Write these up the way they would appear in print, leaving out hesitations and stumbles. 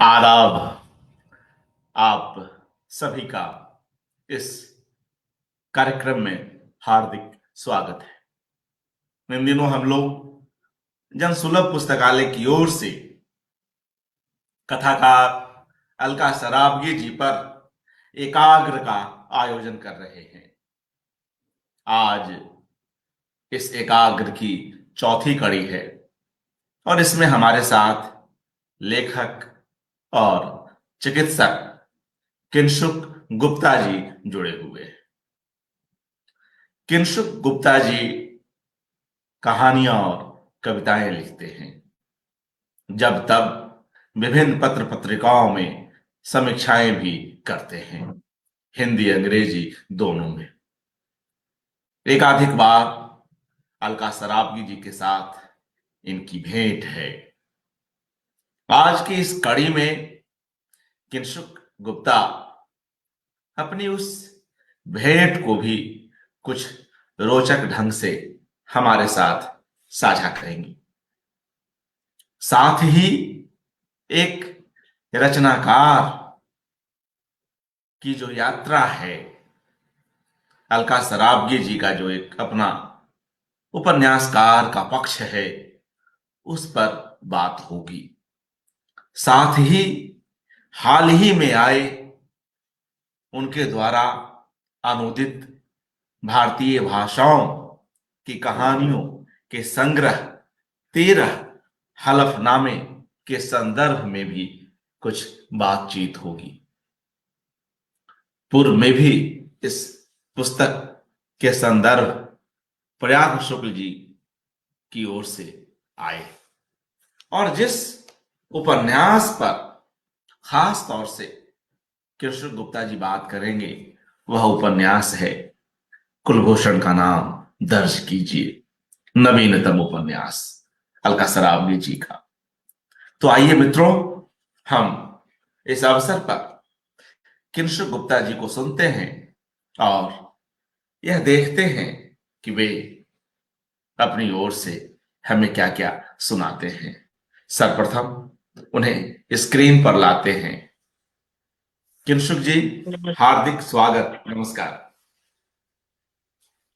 आदाब। आप सभी का इस कार्यक्रम में हार्दिक स्वागत है। इन दिनों हम लोग जन सुलभ पुस्तकालय की ओर से कथाकार अलका सराबगी जी पर एकाग्र का आयोजन कर रहे हैं। आज इस एकाग्र की चौथी कड़ी है और इसमें हमारे साथ लेखक और चिकित्सक किंशुक गुप्ता जी जुड़े हुए हैं। किंशुक गुप्ता जी कहानियां और कविताएं लिखते हैं। जब तब विभिन्न पत्र पत्रिकाओं में समीक्षाएं भी करते हैं, हिंदी अंग्रेजी दोनों में। एकाधिक बार अलका सराबगी जी के साथ इनकी भेंट है। आज की इस कड़ी में किंशुक गुप्ता अपनी उस भेंट को भी कुछ रोचक ढंग से हमारे साथ साझा करेंगी। साथ ही एक रचनाकार की जो यात्रा है, अलका सराबगी जी का जो एक अपना उपन्यासकार का पक्ष है, उस पर बात होगी। साथ ही हाल ही में आए उनके द्वारा अनुदित भारतीय भाषाओं की कहानियों के संग्रह 13 हलफनामे के संदर्भ में भी कुछ बातचीत होगी। पूर्व में भी इस पुस्तक के संदर्भ प्रयाग शुक्ल जी की ओर से आए और जिस उपन्यास पर खास तौर से किंशुक गुप्ता जी बात करेंगे, वह उपन्यास है कुलभूषण का नाम दर्ज कीजिए, नवीनतम उपन्यास अलका सराबगी जी का। तो आइए मित्रों, हम इस अवसर पर किंशुक गुप्ता जी को सुनते हैं और यह देखते हैं कि वे अपनी ओर से हमें क्या क्या सुनाते हैं। सर्वप्रथम उन्हें स्क्रीन पर लाते हैं। किंशुक जी, हार्दिक स्वागत, नमस्कार।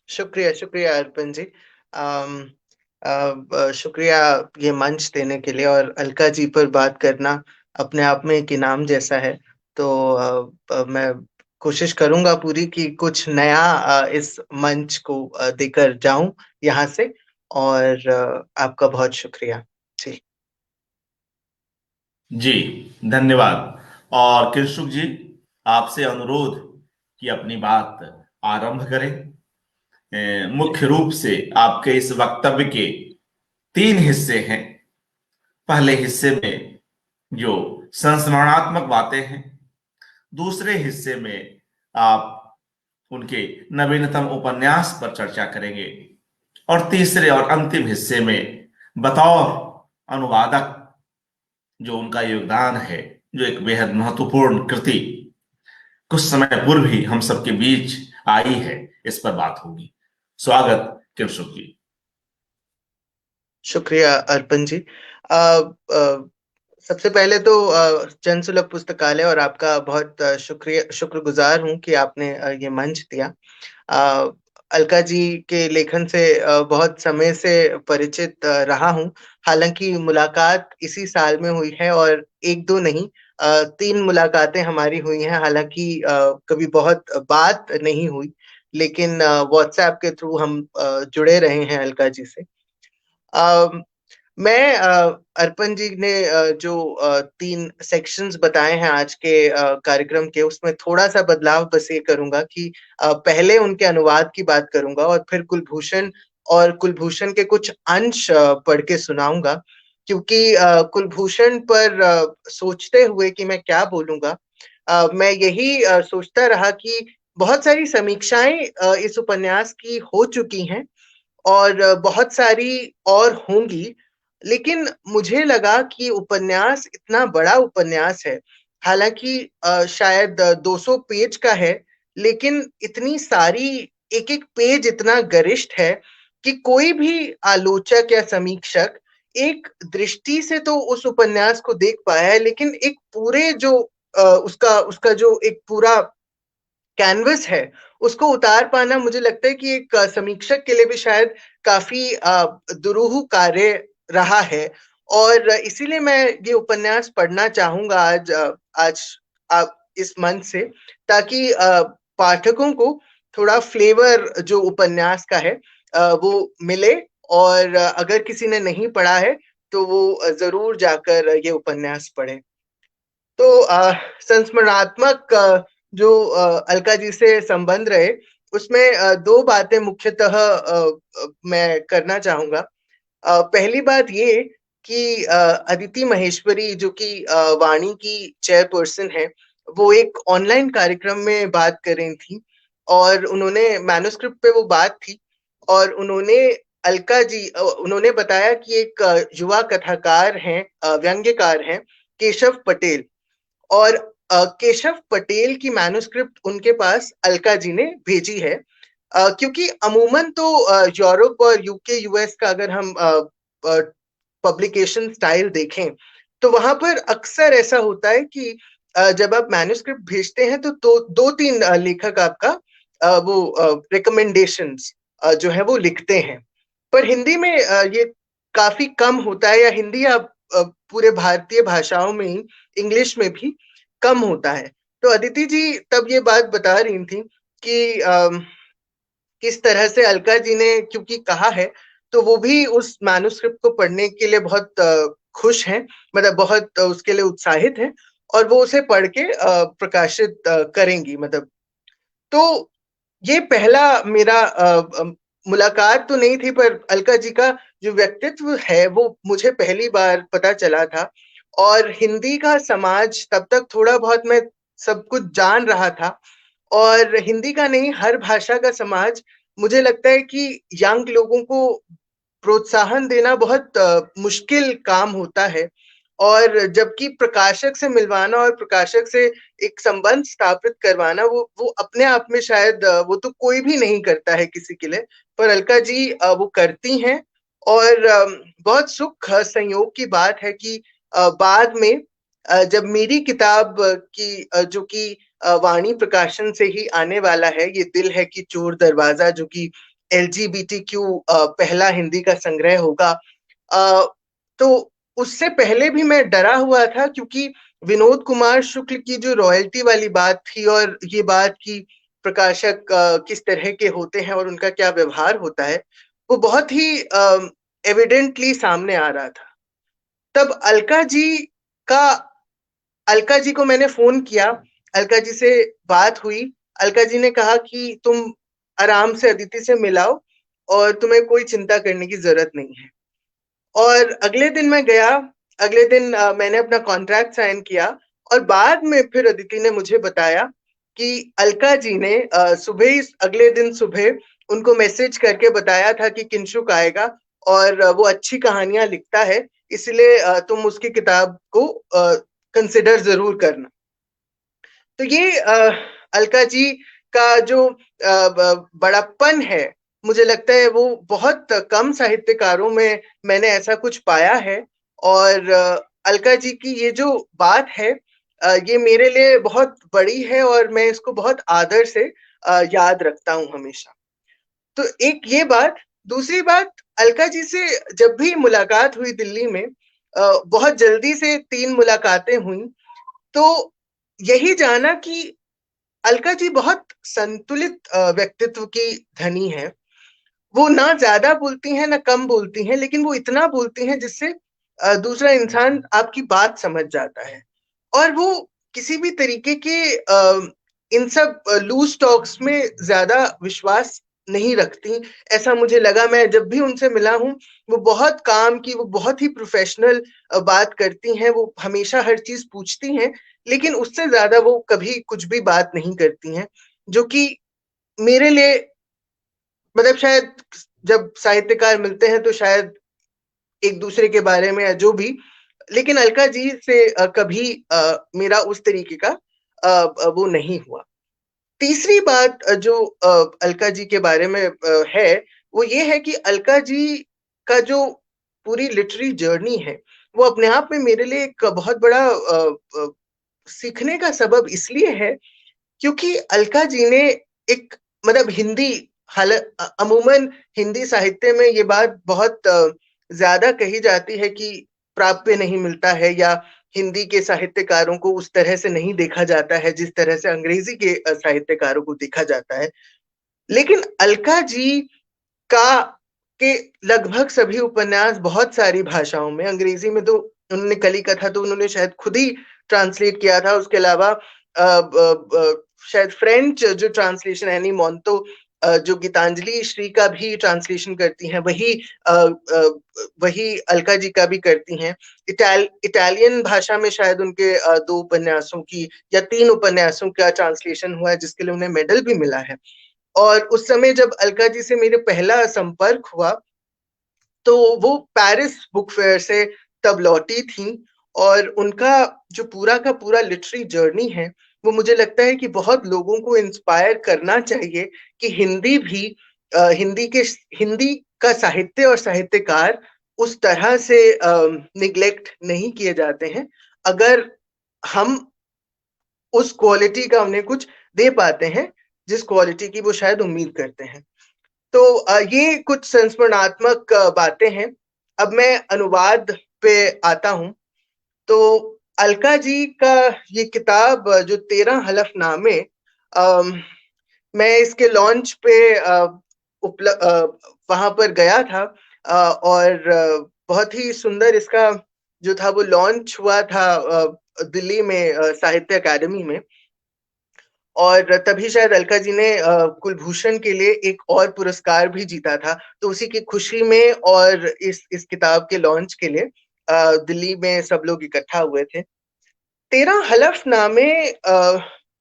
शुक्रिया शुक्रिया अर्पण जी। शुक्रिया ये मंच देने के लिए, और अलका जी पर बात करना अपने आप में एक इनाम जैसा है। तो मैं कोशिश करूंगा पूरी कि कुछ नया इस मंच को देकर जाऊं यहाँ से, और आपका बहुत शुक्रिया जी। जी धन्यवाद। और किंशुक जी, आपसे अनुरोध कि अपनी बात आरंभ करें। मुख्य रूप से आपके इस वक्तव्य के 3 हिस्से हैं। पहले हिस्से में जो संस्मरणात्मक बातें हैं, दूसरे हिस्से में आप उनके नवीनतम उपन्यास पर चर्चा करेंगे, और तीसरे और अंतिम हिस्से में बतौर अनुवादक जो उनका योगदान है, जो एक बेहद महत्वपूर्ण कृति कुछ समय पूर्व ही हम सबके बीच आई है, इस पर बात होगी। स्वागत किंशुक जी। शुक्रिया अर्पण जी। सबसे पहले तो जन सुलभ पुस्तकालय और आपका बहुत शुक्रगुजार हूं कि आपने ये मंच दिया। अलका जी के लेखन से बहुत समय से परिचित रहा हूं। हालांकि मुलाकात इसी साल में हुई है, और 1-2 नहीं, 3 मुलाकातें हमारी हुई हैं। हालांकि कभी बहुत बात नहीं हुई, लेकिन व्हाट्सएप के थ्रू हम जुड़े रहे हैं अलका जी से। मैं अर्पण जी ने जो 3 सेक्शंस बताए हैं आज के कार्यक्रम के, उसमें थोड़ा-सा बदलाव बस ये करूँगा कि पहले उनके अनुवाद की बात करूँगा और फिर कुलभूषण और कुलभूषण के कुछ अंश पढ़ के सुनाऊँगा। क्योंकि कुलभूषण पर सोचते हुए कि मैं क्या बोलूँगा, मैं यही सोचता रहा कि बहुत सारी समीक्षाएँ इस उपन्यास की हो चुकी हैं, और बहुत सारी और होंगी। लेकिन मुझे लगा कि उपन्यास इतना बड़ा उपन्यास है, हालाँकि शायद 200 पेज का है, लेकिन इतनी सारी, एक-एक पेज इतना गरिष्ठ है कि कोई भी आलोचक या समीक्षक एक दृष्टि से तो उस उपन्यास को देख पाया है, लेकिन एक पूरे जो उसका उसका जो एक पूरा कैनवस है, उसको उतार पाना मुझे लगता है कि एक समीक्षक के लिए भी शायद काफ़ी दुरूह कार्य रहा है। और इसीलिए मैं ये उपन्यास पढ़ना चाहूँगा आज इस मंच से, ताकि पाठकों को थोड़ा फ्लेवर जो उपन्यास का है वो मिले। और अगर किसी ने नहीं पढ़ा है, तो वो ज़रूर जाकर ये उपन्यास पढ़े। तो संस्मरणात्मक जो अलका जी से संबंध रहे, उसमें 2 बातें मुख्यतः मैं करना चाहूँगा। पहली बात ये कि अदिति महेश्वरी जो कि वाणी की चेयरपर्सन है, वो एक ऑनलाइन कार्यक्रम में बात कर रही थीं और उन्होंने मैन्युस्क्रिप्ट पे वो बात थी और उन्होंने बताया कि एक युवा कथाकार हैं, व्यंग्यकार हैं, केशव पटेल। और केशव पटेल की मैन्युस्क्रिप्ट उनके पास अलका जी ने भेजी है। क्योंकि अमूमन तो यूरोप और यूके यूएस का अगर हम पब्लिकेशन स्टाइल देखें, तो वहां पर अक्सर ऐसा होता है कि जब आप मैन्युस्क्रिप्ट भेजते हैं तो दो तीन लेखक आपका वो रिकमेंडेशंस जो है वो लिखते हैं। पर हिंदी में ये काफी कम होता है, या हिंदी या पूरे भारतीय भाषाओं में ही, इंग्लिश में भी कम होता है। तो अदिति जी तब ये बात बता रही थी कि किस तरह से अलका जी ने क्योंकि कहा है, तो वो भी उस मैन्युस्क्रिप्ट को पढ़ने के लिए बहुत खुश हैं, मतलब बहुत उसके लिए उत्साहित हैं और वो उसे पढ़ के प्रकाशित करेंगी मतलब। तो ये पहला मेरा मुलाकात तो नहीं थी, पर अलका जी का जो व्यक्तित्व है वो मुझे पहली बार पता चला था। और हिंदी का समाज तब तक थोड़ा बहुत मैं सब कुछ जान रहा था, और हिंदी का नहीं, हर भाषा का समाज, मुझे लगता है कि यंग लोगों को प्रोत्साहन देना बहुत मुश्किल काम होता है। और जबकि प्रकाशक से मिलवाना और प्रकाशक से एक संबंध स्थापित करवाना, वो अपने आप में शायद वो तो कोई भी नहीं करता है किसी के लिए, पर अलका जी वो करती हैं। और बहुत सुख संयोग की बात है कि बाद में जब मेरी किताब जो कि वाणी प्रकाशन से ही आने वाला है, ये दिल है कि चोर दरवाजा, जो कि एलजीबीटीक्यू पहला हिंदी का संग्रह होगा। अ, तो उससे पहले भी मैं डरा हुआ था, क्योंकि विनोद कुमार शुक्ल की जो रॉयल्टी वाली बात थी और ये बात कि प्रकाशक किस तरह के होते हैं और उनका क्या व्यवहार होता है, वो बहुत ही एविडेंटली सामने आ रहा था। तब का अलका जी को मैंने फोन किया, अलका जी से बात हुई। अलका जी ने कहा कि तुम आराम से अदिति से मिलाओ और तुम्हें कोई चिंता करने की जरूरत नहीं है। और अगले दिन मैं गया, अगले दिन मैंने अपना कॉन्ट्रैक्ट साइन किया। और बाद में फिर अदिति ने मुझे बताया कि अलका जी ने सुबह ही, अगले दिन सुबह उनको मैसेज करके बताया था कि किंशुक आएगा और वो अच्छी कहानियां लिखता है, इसलिए तुम उसकी किताब को कंसिडर जरूर करना। तो ये अलका जी का जो बड़प्पन है, मुझे लगता है वो बहुत कम साहित्यकारों में मैंने ऐसा कुछ पाया है। और अलका जी की ये जो बात है, ये मेरे लिए बहुत बड़ी है और मैं इसको बहुत आदर से याद रखता हूँ हमेशा। तो एक ये बात। दूसरी बात, अलका जी से जब भी मुलाकात हुई दिल्ली में, बहुत जल्दी से 3 मुलाकातें हुई, तो यही जाना कि अलका जी बहुत संतुलित व्यक्तित्व की धनी है। वो ना ज्यादा बोलती हैं ना कम बोलती हैं, लेकिन वो इतना बोलती हैं जिससे दूसरा इंसान आपकी बात समझ जाता है। और वो किसी भी तरीके के इन सब लूज टॉक्स में ज्यादा विश्वास नहीं रखती, ऐसा मुझे लगा। मैं जब भी उनसे मिला हूँ, वो बहुत काम की, वो बहुत ही प्रोफेशनल बात करती हैं, वो हमेशा हर चीज पूछती हैं, लेकिन उससे ज्यादा वो कभी कुछ भी बात नहीं करती हैं, जो कि मेरे लिए, मतलब शायद जब साहित्यकार मिलते हैं तो शायद एक दूसरे के बारे में या जो भी, लेकिन अलका जी से कभी मेरा उस तरीके का वो नहीं हुआ। तीसरी बात जो अलका जी के बारे में है, वो ये है कि अलका जी का जो पूरी लिटरेरी जर्नी है वो अपने आप में मेरे लिए एक बहुत बड़ा सीखने का सबब इसलिए है क्योंकि अलका जी ने एक मतलब हिंदी अमूमन हिंदी साहित्य में ये बात बहुत ज्यादा कही जाती है कि प्राप्य नहीं मिलता है या हिंदी के साहित्यकारों को उस तरह से नहीं देखा जाता है जिस तरह से अंग्रेजी के साहित्यकारों को देखा जाता है। लेकिन अलका जी का के लगभग सभी उपन्यास बहुत सारी भाषाओं में, अंग्रेजी में तो उन्होंने कली कथा तो उन्होंने शायद खुद ही ट्रांसलेट किया था, उसके अलावा शायद फ्रेंच जो ट्रांसलेशन एनी मोंतो जो गीतांजलि श्री का भी ट्रांसलेशन करती हैं वही अलका जी का भी करती हैं। इटालियन भाषा में शायद उनके 2 उपन्यासों की या 3 उपन्यासों का ट्रांसलेशन हुआ है जिसके लिए उन्हें मेडल भी मिला है। और उस समय जब अलका जी से मेरे पहला संपर्क हुआ तो वो पेरिस बुक फेयर से तब लौटी थी और उनका जो पूरा का पूरा लिटरेरी जर्नी है वो मुझे लगता है कि बहुत लोगों को इंस्पायर करना चाहिए कि हिंदी का साहित्य और साहित्यकार उस तरह से निग्लेक्ट नहीं किए जाते हैं अगर हम उस क्वालिटी का उन्हें कुछ दे पाते हैं जिस क्वालिटी की वो शायद उम्मीद करते हैं। तो ये कुछ संस्मरणात्मक बातें हैं। अब मैं अनुवाद पे आता हूं। तो अलका जी का ये किताब जो 13 हलफनामे, मैं इसके लॉन्च पे वहां पर गया था और बहुत ही सुंदर इसका जो था वो लॉन्च हुआ था दिल्ली में साहित्य अकादमी में। और तभी शायद अलका जी ने कुलभूषण के लिए एक और पुरस्कार भी जीता था। तो उसी की खुशी में और इस किताब के लॉन्च के लिए दिल्ली में सब लोग इकट्ठा हुए थे। 13 हलफनामे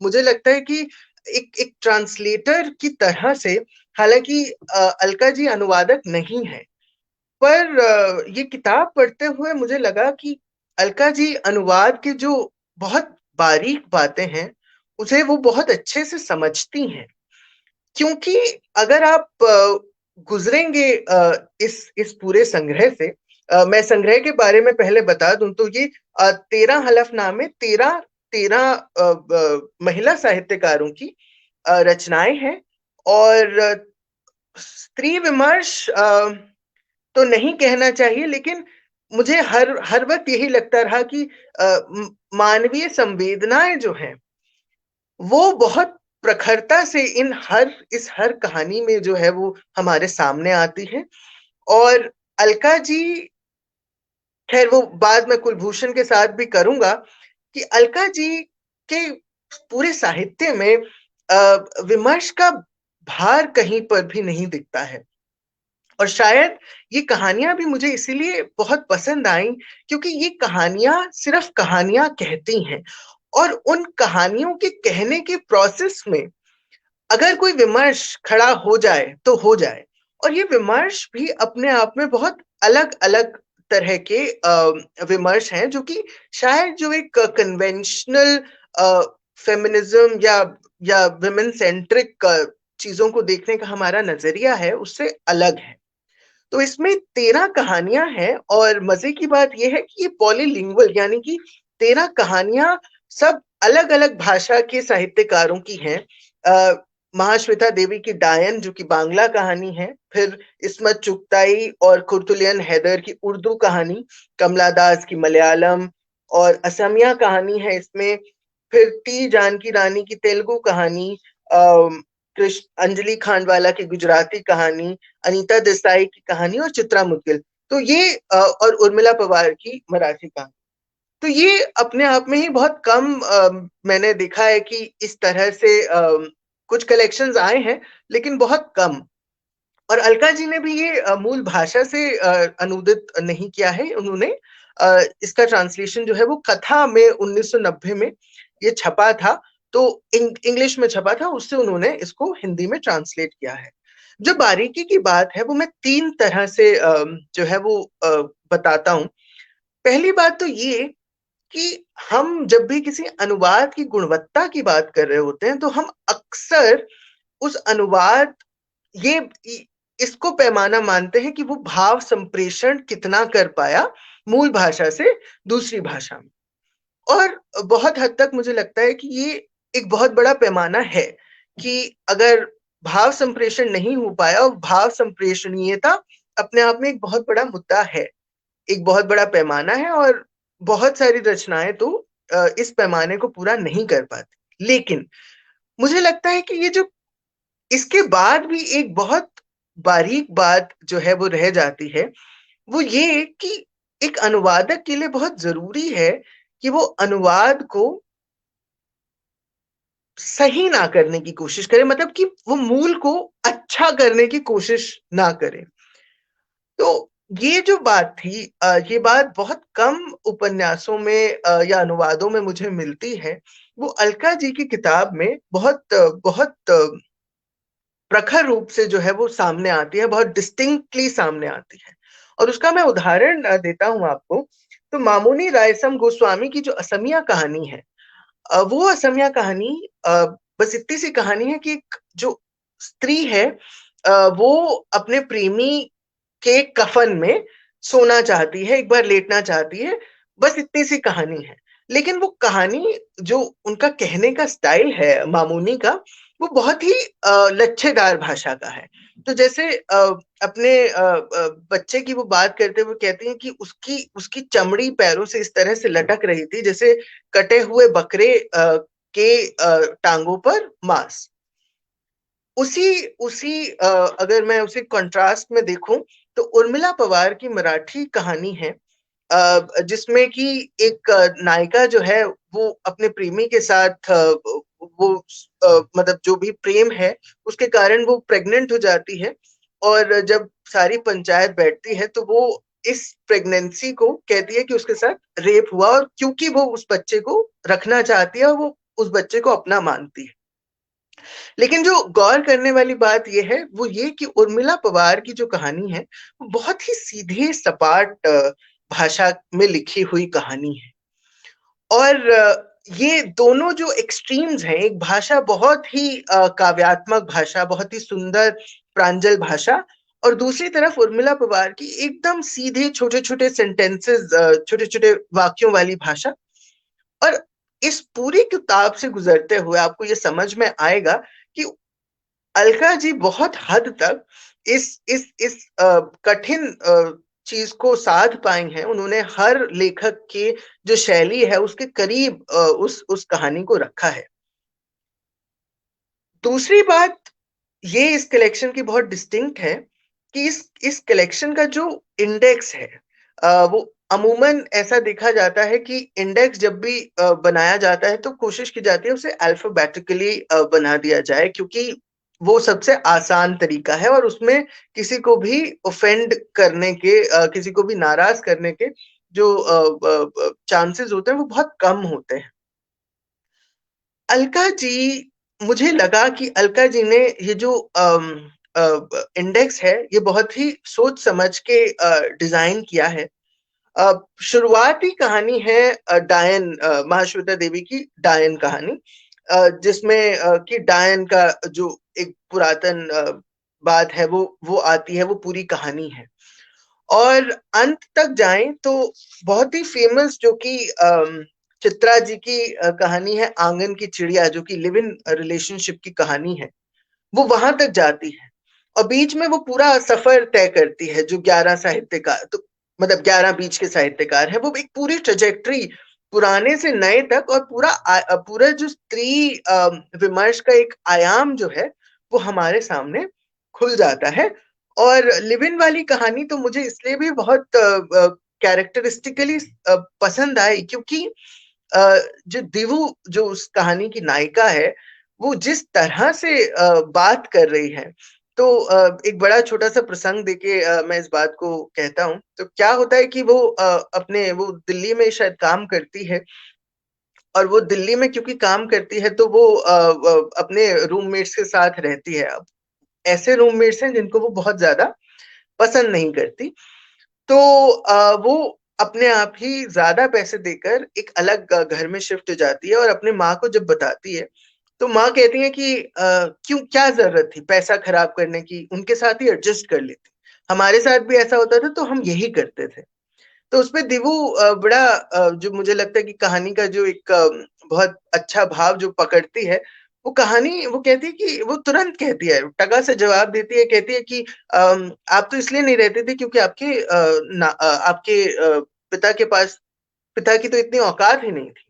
मुझे लगता है कि एक ट्रांसलेटर की तरह से, हालांकि अलका जी अनुवादक नहीं है, पर ये किताब पढ़ते हुए मुझे लगा कि अलका जी अनुवाद के जो बहुत बारीक बातें हैं उसे वो बहुत अच्छे से समझती हैं। क्योंकि अगर आप गुजरेंगे इस पूरे संग्रह से, मैं संग्रह के बारे में पहले बता दूं तो ये 13 हलफनामे 13 महिला साहित्यकारों की रचनाएं हैं। और स्त्री विमर्श तो नहीं कहना चाहिए, लेकिन मुझे हर वक्त यही लगता रहा कि मानवीय संवेदनाएं जो हैं वो बहुत प्रखरता से इस हर कहानी में जो है वो हमारे सामने आती है। और अलका जी, खैर वो बात मैं कुलभूषण के साथ भी करूंगा कि अलका जी के पूरे साहित्य में विमर्श का भार कहीं पर भी नहीं दिखता है। और शायद ये कहानियां भी मुझे इसीलिए बहुत पसंद आई क्योंकि ये कहानियां सिर्फ कहानियां कहती हैं और उन कहानियों के कहने के प्रोसेस में अगर कोई विमर्श खड़ा हो जाए तो हो जाए। और ये विमर्श भी अपने आप में बहुत अलग अलग तरह के विमर्श हैं जो कि शायद जो एक कन्वेंशनल फेमिनिज्म या विमेन सेंट्रिक चीजों को देखने का हमारा नजरिया है उससे अलग है। तो इसमें 13 कहानियां हैं और मजे की बात यह है कि ये पॉलीलिंगुअल यानी कि 13 कहानियां सब अलग अलग भाषा के साहित्यकारों की हैं। महाश्वेता देवी की डायन जो कि बांग्ला कहानी है, फिर इस्मत चुगताई और कुर्तुलियन हैदर की उर्दू कहानी, कमला दास की मलयालम और असमिया कहानी है इसमें, फिर टी जानकी रानी की तेलुगु कहानी, कृष्ण अंजलि खांडवाला की गुजराती कहानी, अनीता देसाई की कहानी और चित्रा मुद्गिल तो ये और उर्मिला पवार की मराठी कहानी। तो ये अपने आप में ही बहुत कम मैंने देखा है कि इस तरह से कुछ कलेक्शंस आए हैं लेकिन बहुत कम। और अलका जी ने भी ये मूल भाषा से अनुदित नहीं किया है, उन्होंने इसका ट्रांसलेशन जो है वो कथा में 1990 में ये छपा था, तो इंग्लिश में छपा था, उससे उन्होंने इसको हिंदी में ट्रांसलेट किया है। जो बारीकी की बात है वो मैं 3 तरह से जो है वो बताता हूँ। पहली बात तो ये कि हम जब भी किसी अनुवाद की गुणवत्ता की बात कर रहे होते हैं तो हम अक्सर उस अनुवाद ये इसको पैमाना मानते हैं कि वो भाव संप्रेषण कितना कर पाया मूल भाषा से दूसरी भाषा में। और बहुत हद तक मुझे लगता है कि ये एक बहुत बड़ा पैमाना है कि अगर भाव संप्रेषण नहीं हो पाया, और भाव संप्रेषणीयता अपने आप में एक बहुत बड़ा मुद्दा है, एक बहुत बड़ा पैमाना है, और बहुत सारी रचनाएं तो इस पैमाने को पूरा नहीं कर पाती। लेकिन मुझे लगता है कि ये जो इसके बाद भी एक बहुत बारीक बात जो है वो रह जाती है, वो ये कि एक अनुवादक के लिए बहुत जरूरी है कि वो अनुवाद को सही ना करने की कोशिश करे, मतलब कि वो मूल को अच्छा करने की कोशिश ना करे। तो ये जो बात थी, ये बात बहुत कम उपन्यासों में या अनुवादों में मुझे मिलती है। वो अलका जी की किताब में बहुत बहुत प्रखर रूप से जो है वो सामने आती है, बहुत डिस्टिंक्टली सामने आती है। और उसका मैं उदाहरण देता हूं आपको। तो मामुनी रायसम गोस्वामी की जो असमिया कहानी है, वो असमिया कहानी बस इतनी सी कहानी है कि एक जो स्त्री है, वो अपने प्रेमी के कफन में सोना चाहती है, एक बार लेटना चाहती है। बस इतनी सी कहानी है। लेकिन वो कहानी, जो उनका कहने का स्टाइल है मामूनी का, वो बहुत ही लच्छेदार भाषा का है। तो जैसे अपने बच्चे की वो बात करते हुए कहती हैं कि उसकी उसकी चमड़ी पैरों से इस तरह से लटक रही थी जैसे कटे हुए बकरे के टांगों पर मांस। उसी उसी अगर मैं उसी कंट्रास्ट में देखूं, तो उर्मिला पवार की मराठी कहानी है, जिसमें कि एक नायिका जो है वो अपने प्रेमी के साथ वो मतलब जो भी प्रेम है उसके कारण वो प्रेग्नेंट हो जाती है। और जब सारी पंचायत बैठती है तो वो इस प्रेगनेंसी को कहती है कि उसके साथ रेप हुआ, और क्योंकि वो उस बच्चे को रखना चाहती है और वो उस बच्चे को अपना मानती है। लेकिन जो गौर करने वाली बात यह है वो ये कि उर्मिला पवार की जो कहानी है वो बहुत ही सीधे सपाट भाषा में लिखी हुई कहानी है। और ये दोनों जो एक्सट्रीम्स हैं, एक भाषा बहुत ही काव्यात्मक भाषा, बहुत ही सुंदर प्रांजल भाषा, और दूसरी तरफ उर्मिला पवार की एकदम सीधे छोटे छोटे सेंटेंसेस, छोटे छोटे वाक्यों वाली भाषा। और इस पूरी किताब से गुजरते हुए आपको ये समझ में आएगा कि अलका जी बहुत हद तक इस कठिन चीज को साध पाई हैं। उन्होंने हर लेखक की जो शैली है उसके करीब उस कहानी को रखा है। दूसरी बात ये इस कलेक्शन की बहुत डिस्टिंक्ट है कि इस कलेक्शन का जो इंडेक्स है, वो अमूमन ऐसा देखा जाता है कि इंडेक्स जब भी बनाया जाता है तो कोशिश की जाती है उसे अल्फाबेटिकली बना दिया जाए, क्योंकि वो सबसे आसान तरीका है और उसमें किसी को भी ऑफेंड करने के, किसी को भी नाराज करने के जो चांसेस होते हैं वो बहुत कम होते हैं। अलका जी, मुझे लगा कि अलका जी ने ये जो इंडेक्स है ये बहुत ही सोच समझ के डिजाइन किया है। शुरुआती कहानी है डायन, महाश्वेता देवी की डायन कहानी, जिसमें कि डायन का जो एक पुरातन बात है वो आती है, वो पूरी कहानी है। और अंत तक जाएं तो बहुत ही फेमस जो कि चित्रा जी की कहानी है आंगन की चिड़िया, जो कि लिव इन रिलेशनशिप की कहानी है, वो वहां तक जाती है। और बीच में वो पूरा सफर तय करती है, जो 11 साहित्यकार, तो मतलब 11 बीच के साहित्यकार है, वो एक पूरी ट्रेजेक्ट्री पुराने से नए तक, और पूरा जो स्त्री विमर्श का एक आयाम जो है वो हमारे सामने खुल जाता है। और लिव इन वाली कहानी तो मुझे इसलिए भी बहुत कैरेक्टरिस्टिकली पसंद आई, क्योंकि जो दिवु, जो उस कहानी की नायिका है, वो जिस तरह से बात कर रही है। तो एक बड़ा छोटा सा प्रसंग देके मैं इस बात को कहता हूँ। तो क्या होता है कि वो दिल्ली में शायद काम करती है, और वो दिल्ली में क्योंकि काम करती है तो वो अपने रूममेट्स के साथ रहती है। अब ऐसे रूममेट्स हैं जिनको वो बहुत ज्यादा पसंद नहीं करती। तो वो अपने आप ही ज्यादा पैसे देकर एक अलग घर में शिफ्ट हो जाती है, और अपने माँ को जब बताती है तो माँ कहती है कि क्यों, क्या जरूरत थी पैसा खराब करने की, उनके साथ ही एडजस्ट कर लेती। हमारे साथ भी ऐसा होता था तो हम यही करते थे। तो उसपे दिवु बड़ा जो मुझे लगता है कि कहानी का जो एक बहुत अच्छा भाव जो पकड़ती है, वो कहानी, वो कहती है कि वो तुरंत कहती है, टका से जवाब देती है, कहती है कि आप तो इसलिए नहीं रहते थे क्योंकि आपके पिता के पास, पिता की तो इतनी औकात ही नहीं थी।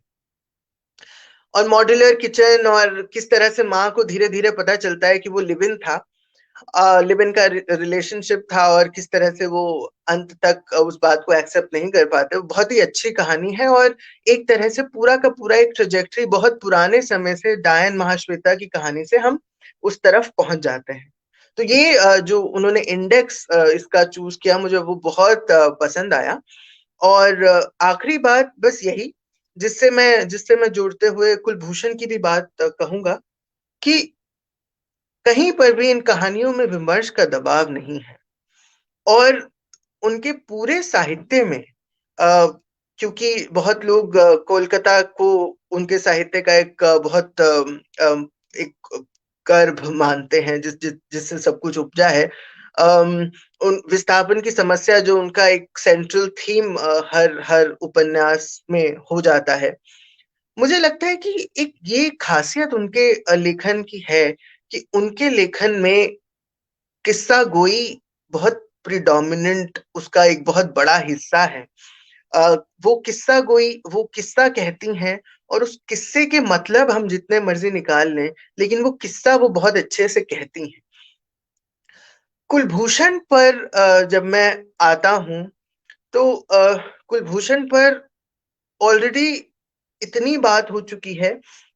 और मॉड्यूलर किचन, और किस तरह से माँ को धीरे धीरे पता चलता है कि वो लिव इन था, लिव इन का रिलेशनशिप था, और किस तरह से वो अंत तक उस बात को एक्सेप्ट नहीं कर पाते। वो बहुत ही अच्छी कहानी है, और एक तरह से पूरा का पूरा एक ट्रेजेक्टरी, बहुत पुराने समय से डायन महाश्वेता की कहानी से हम उस तरफ पहुंच जाते हैं। तो ये जो उन्होंने इंडेक्स इसका चूज किया, मुझे वो बहुत पसंद आया। और आखिरी बात बस यही, जिससे मैं जोड़ते हुए कुलभूषण की भी बात कहूंगा, कि कहीं पर भी इन कहानियों में विमर्श का दबाव नहीं है। और उनके पूरे साहित्य में क्योंकि बहुत लोग कोलकाता को उनके साहित्य का एक बहुत एक गर्भ मानते हैं, जिससे सब कुछ उपजा है। अम, उन विस्थापन की समस्या जो उनका एक सेंट्रल थीम हर हर उपन्यास में हो जाता है। मुझे लगता है कि एक ये खासियत उनके लेखन की है कि उनके लेखन में किस्सा गोई बहुत प्रिडोमिनेंट, उसका एक बहुत बड़ा हिस्सा है। अ, वो किस्सा कहती हैं, और उस किस्से के मतलब हम जितने मर्जी निकाल लें, लेकिन वो किस्सा वो बहुत अच्छे से कहती हैं। कुलभूषण पर जब मैं आता हूँ, तो कुलभूषण पर ऑलरेडी इतनी बात हो चुकी है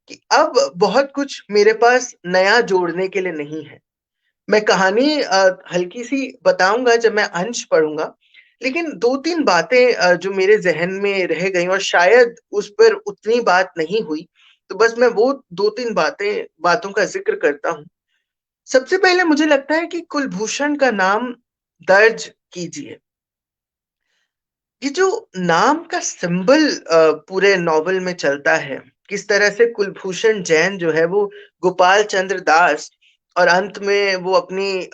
कि अब बहुत कुछ मेरे पास नया जोड़ने के लिए नहीं है। मैं कहानी हल्की सी बताऊंगा जब मैं अंश पढ़ूंगा, लेकिन दो तीन बातें जो मेरे जहन में रह गई, और शायद उस पर उतनी बात नहीं हुई, तो बस मैं वो दो तीन बातों का जिक्र करता हूँ। सबसे पहले मुझे लगता है कि कुलभूषण का नाम दर्ज कीजिए। ये जो नाम का सिंबल पूरे नॉवल में चलता है, किस तरह से कुलभूषण जैन जो है वो गोपाल चंद्र दास, और अंत में वो अपनी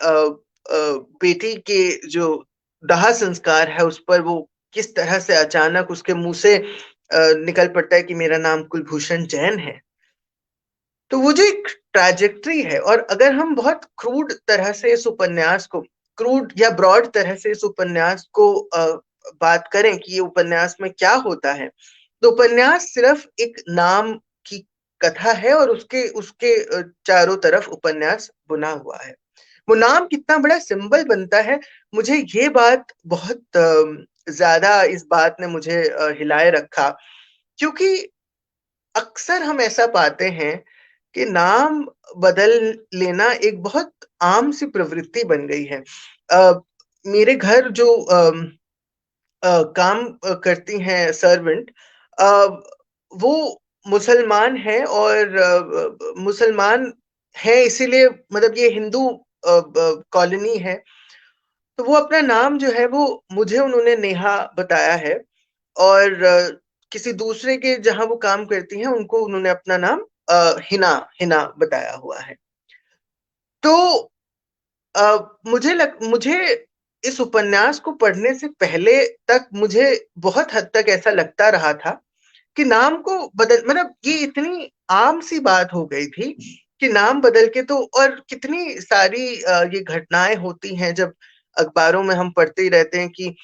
बेटी के जो दाह संस्कार है उस पर वो किस तरह से अचानक उसके मुंह से निकल पड़ता है कि मेरा नाम कुलभूषण जैन है। तो वो जो एक ट्रैजेक्टरी है, और अगर हम बहुत क्रूड या ब्रॉड तरह से इस उपन्यास को बात करें कि ये उपन्यास में क्या होता है, तो उपन्यास सिर्फ एक नाम की कथा है, और उसके उसके चारों तरफ उपन्यास बुना हुआ है। वो नाम कितना बड़ा सिंबल बनता है, मुझे ये बात बहुत ज्यादा, इस बात ने मुझे हिलाए रखा, क्योंकि अक्सर हम ऐसा पाते हैं कि नाम बदल लेना एक बहुत आम सी प्रवृत्ति बन गई है। अ, मेरे घर जो काम करती हैं सर्वेंट, वो मुसलमान है, और मुसलमान है इसीलिए, मतलब ये हिंदू कॉलोनी है, तो वो अपना नाम जो है वो मुझे उन्होंने नेहा बताया है, और किसी दूसरे के जहां वो काम करती हैं उनको उन्होंने अपना नाम हिना हिना बताया हुआ है। तो मुझे इस उपन्यास को पढ़ने से पहले तक मुझे बहुत हद तक ऐसा लगता रहा था कि नाम को बदल, मतलब ये इतनी आम सी बात हो गई थी कि नाम बदल के तो, और कितनी सारी ये घटनाएं होती हैं जब अखबारों में हम पढ़ते ही रहते हैं कि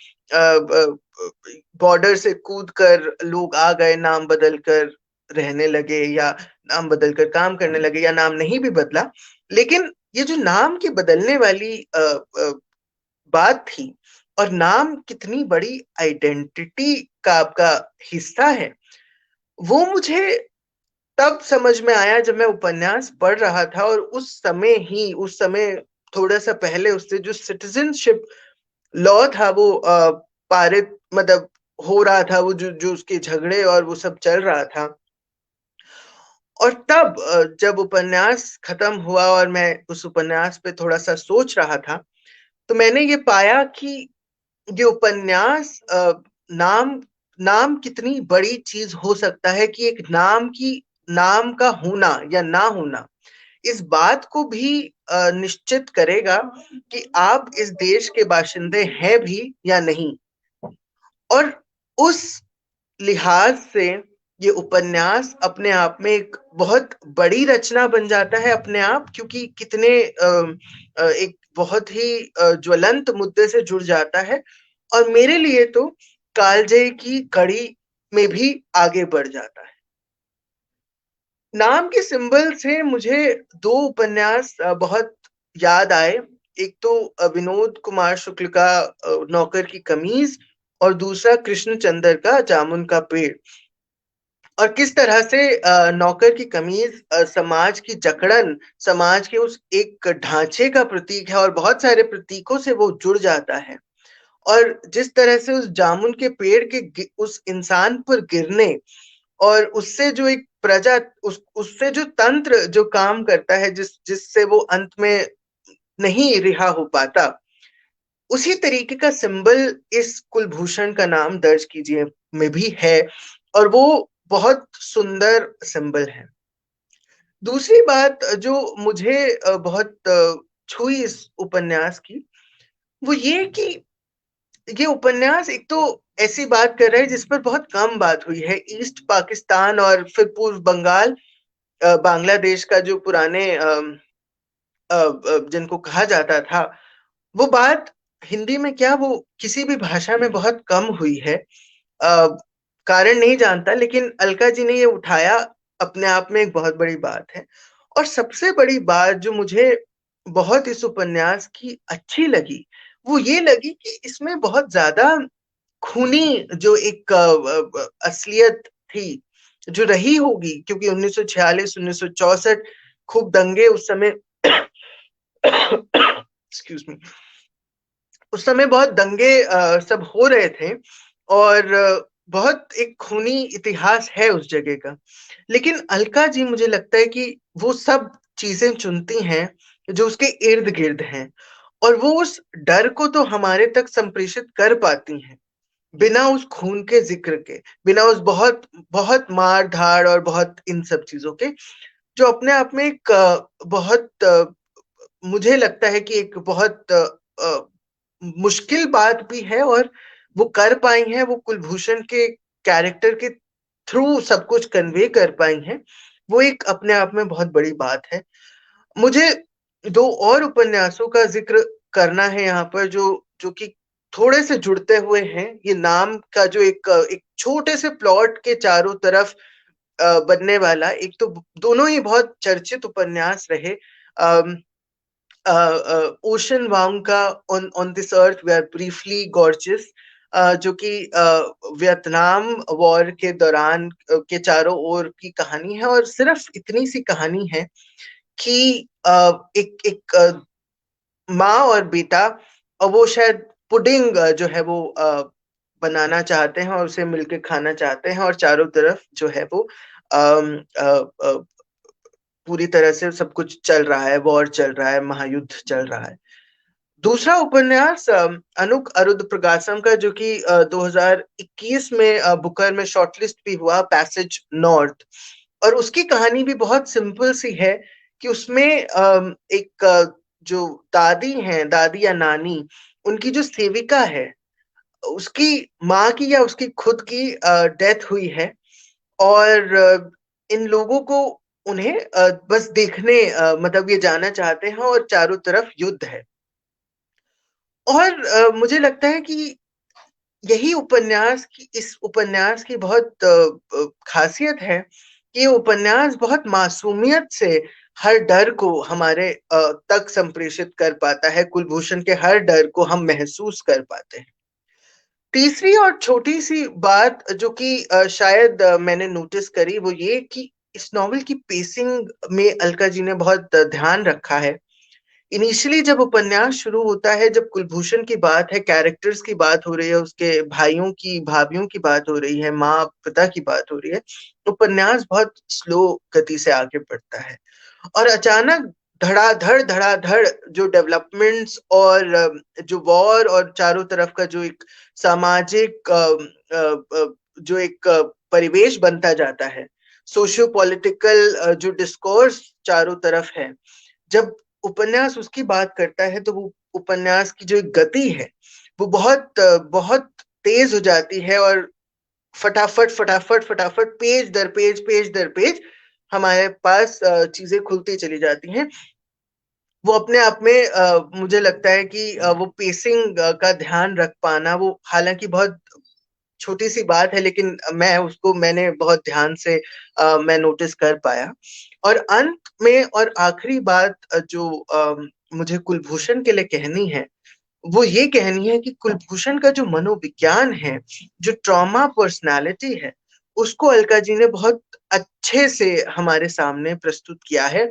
बॉर्डर से कूद कर लोग आ गए, नाम बदल कर रहने लगे, या नाम बदल कर काम करने लगे, या नाम नहीं भी बदला। लेकिन ये जो नाम की बदलने वाली बात थी, और नाम कितनी बड़ी आइडेंटिटी का आपका हिस्सा है, वो मुझे तब समझ में आया जब मैं उपन्यास पढ़ रहा था, और उस समय थोड़ा सा पहले उससे जो सिटीजनशिप लॉ था वो पारित, मतलब हो रहा था, वो जो जो उसके झगड़े और वो सब चल रहा था। और तब जब उपन्यास खत्म हुआ और मैं उस उपन्यास पे थोड़ा सा सोच रहा था, तो मैंने ये पाया कि ये उपन्यास नाम नाम कितनी बड़ी चीज हो सकता है, कि एक नाम की नाम का होना या ना होना इस बात को भी निश्चित करेगा कि आप इस देश के बाशिंदे हैं भी या नहीं। और उस लिहाज से ये उपन्यास अपने आप में एक बहुत बड़ी रचना बन जाता है अपने आप, क्योंकि कितने एक बहुत ही ज्वलंत मुद्दे से जुड़ जाता है, और मेरे लिए तो कालजयी की कड़ी में भी आगे बढ़ जाता है। नाम के सिंबल से मुझे दो उपन्यास बहुत याद आए। एक तो विनोद कुमार शुक्ल का नौकर की कमीज, और दूसरा कृष्णचंद्र का जामुन का पेड़। और किस तरह से नौकर की कमीज समाज की जकड़न, समाज के उस एक ढांचे का प्रतीक है और बहुत सारे प्रतीकों से वो जुड़ जाता है। और जिस तरह से उस जामुन के पेड़ के उस इंसान पर गिरने और उससे जो एक प्रजा उससे जो तंत्र जो काम करता है, जिससे वो अंत में नहीं रिहा हो पाता, उसी तरीके का सिंबल इस कुलभूषण का नाम दर्ज कीजिए में भी है, और वो बहुत सुंदर सिंबल है। दूसरी बात जो मुझे बहुत छुई इस उपन्यास की, वो ये कि ये उपन्यास एक तो ऐसी बात कर रहा है जिस पर बहुत कम बात हुई है। ईस्ट पाकिस्तान और फिर पूर्व बंगाल, बांग्लादेश का जो पुराने जिनको कहा जाता था, वो बात हिंदी में क्या, वो किसी भी भाषा में बहुत कम हुई है। अ, कारण नहीं जानता, लेकिन अलका जी ने ये उठाया, अपने आप में एक बहुत बड़ी बात है। और सबसे बड़ी बात जो मुझे बहुत इस उपन्यास की अच्छी लगी, वो ये लगी कि इसमें बहुत ज्यादा खूनी जो एक असलियत थी, जो रही होगी, क्योंकि 1946 1964 खूब दंगे उस समय एक्सक्यूज मी, उस समय बहुत दंगे सब हो रहे थे, और बहुत एक खूनी इतिहास है उस जगह का। लेकिन अलका जी, मुझे लगता है कि वो सब चीजें चुनती हैं जो उसके इर्द गिर्द हैं, और वो उस डर को तो हमारे तक संप्रेषित कर पाती हैं, बिना उस खून के जिक्र के, बिना उस बहुत बहुत मार धाड़ और बहुत इन सब चीजों के, जो अपने आप में एक बहुत मुझे लगता है कि एक बहुत मुश्किल बात भी है, और वो कर पाई हैं, वो कुलभूषण के कैरेक्टर के थ्रू सब कुछ कन्वे कर पाई हैं। वो एक अपने आप में बहुत बड़ी बात है। मुझे दो और उपन्यासों का जिक्र करना है यहाँ पर, जो जो कि थोड़े से जुड़ते हुए हैं। ये नाम का जो एक छोटे से प्लॉट के चारों तरफ बनने वाला, एक तो दोनों ही बहुत चर्चित उपन्यास रहे। ओशन वांग का on on this earth we are briefly gorgeous, जो कि वियतनाम वॉर के दौरान के चारों ओर की कहानी है, और सिर्फ इतनी सी कहानी है कि एक एक माँ और बेटा, और वो शायद पुडिंग जो है वो बनाना चाहते हैं और उसे मिलके खाना चाहते हैं, और चारों तरफ जो है वो अम, अ, अ, पूरी तरह से सब कुछ चल रहा है, वॉर चल रहा है, महायुद्ध चल रहा है। दूसरा उपन्यास अनुक अरुद प्रकाशम का, जो कि 2021 में बुकर में शॉर्टलिस्ट भी हुआ, पैसेज नॉर्थ। और उसकी कहानी भी बहुत सिंपल सी है, कि उसमें एक जो दादी हैं, दादी या नानी, उनकी जो सेविका है, उसकी माँ की या उसकी खुद की डेथ हुई है, और इन लोगों को उन्हें बस देखने मतलब ये जाना चाहते हैं, और चारों तरफ युद्ध है। और मुझे लगता है कि यही इस उपन्यास की बहुत खासियत है, कि ये उपन्यास बहुत मासूमियत से हर डर को हमारे तक संप्रेषित कर पाता है। कुलभूषण के हर डर को हम महसूस कर पाते हैं। तीसरी और छोटी सी बात जो कि शायद मैंने नोटिस करी, वो ये कि इस नॉवेल की पेसिंग में अलका जी ने बहुत ध्यान रखा है। इनिशियली जब उपन्यास शुरू होता है, जब कुलभूषण की बात है, कैरेक्टर्स की बात हो रही है, उसके भाइयों की भाभीियों की बात हो रही है, माँ पिता की बात हो रही है, उपन्यास बहुत स्लो गति से आगे बढ़ता है, और अचानक धड़ाधड़ जो डेवलपमेंट्स और जो वॉर और चारों तरफ का जो एक सामाजिक जो एक परिवेश बनता जाता है, सोशियो पॉलिटिकल जो डिस्कोर्स चारों तरफ है, जब उपन्यास उसकी बात करता है तो वो उपन्यास की जो एक गति है वो बहुत तेज हो जाती है, और फटाफट फटाफट फटाफट पेज दर पेज हमारे पास चीजें खुलती चली जाती हैं। वो अपने आप में मुझे लगता है कि वो पेसिंग का ध्यान रख पाना, वो हालांकि बहुत छोटी सी बात है, लेकिन मैंने बहुत ध्यान से मैं नोटिस कर पाया। और अंत में और आखिरी बात जो मुझे कुलभूषण के लिए कहनी है, वो ये कहनी है कि कुलभूषण का जो मनोविज्ञान है, जो ट्रॉमा पर्सनालिटी है, उसको अलका जी ने बहुत अच्छे से हमारे सामने प्रस्तुत किया है।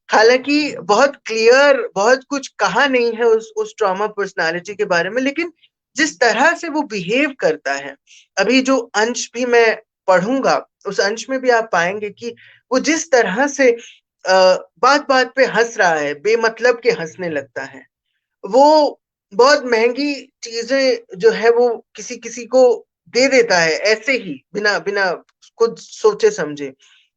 हालांकि बहुत क्लियर, बहुत कुछ कहा नहीं है उस ट्रॉमा पर्सनालिटी के बारे में, लेकिन जिस तरह से वो बिहेव करता है, अभी जो अंश भी मैं पढ़ूंगा उस अंश में भी आप पाएंगे कि वो जिस तरह से बात बात पे हंस रहा है, बेमतलब के हंसने लगता है। वो बहुत महंगी चीजें जो है वो किसी किसी को दे देता है ऐसे ही, बिना बिना खुद सोचे समझे,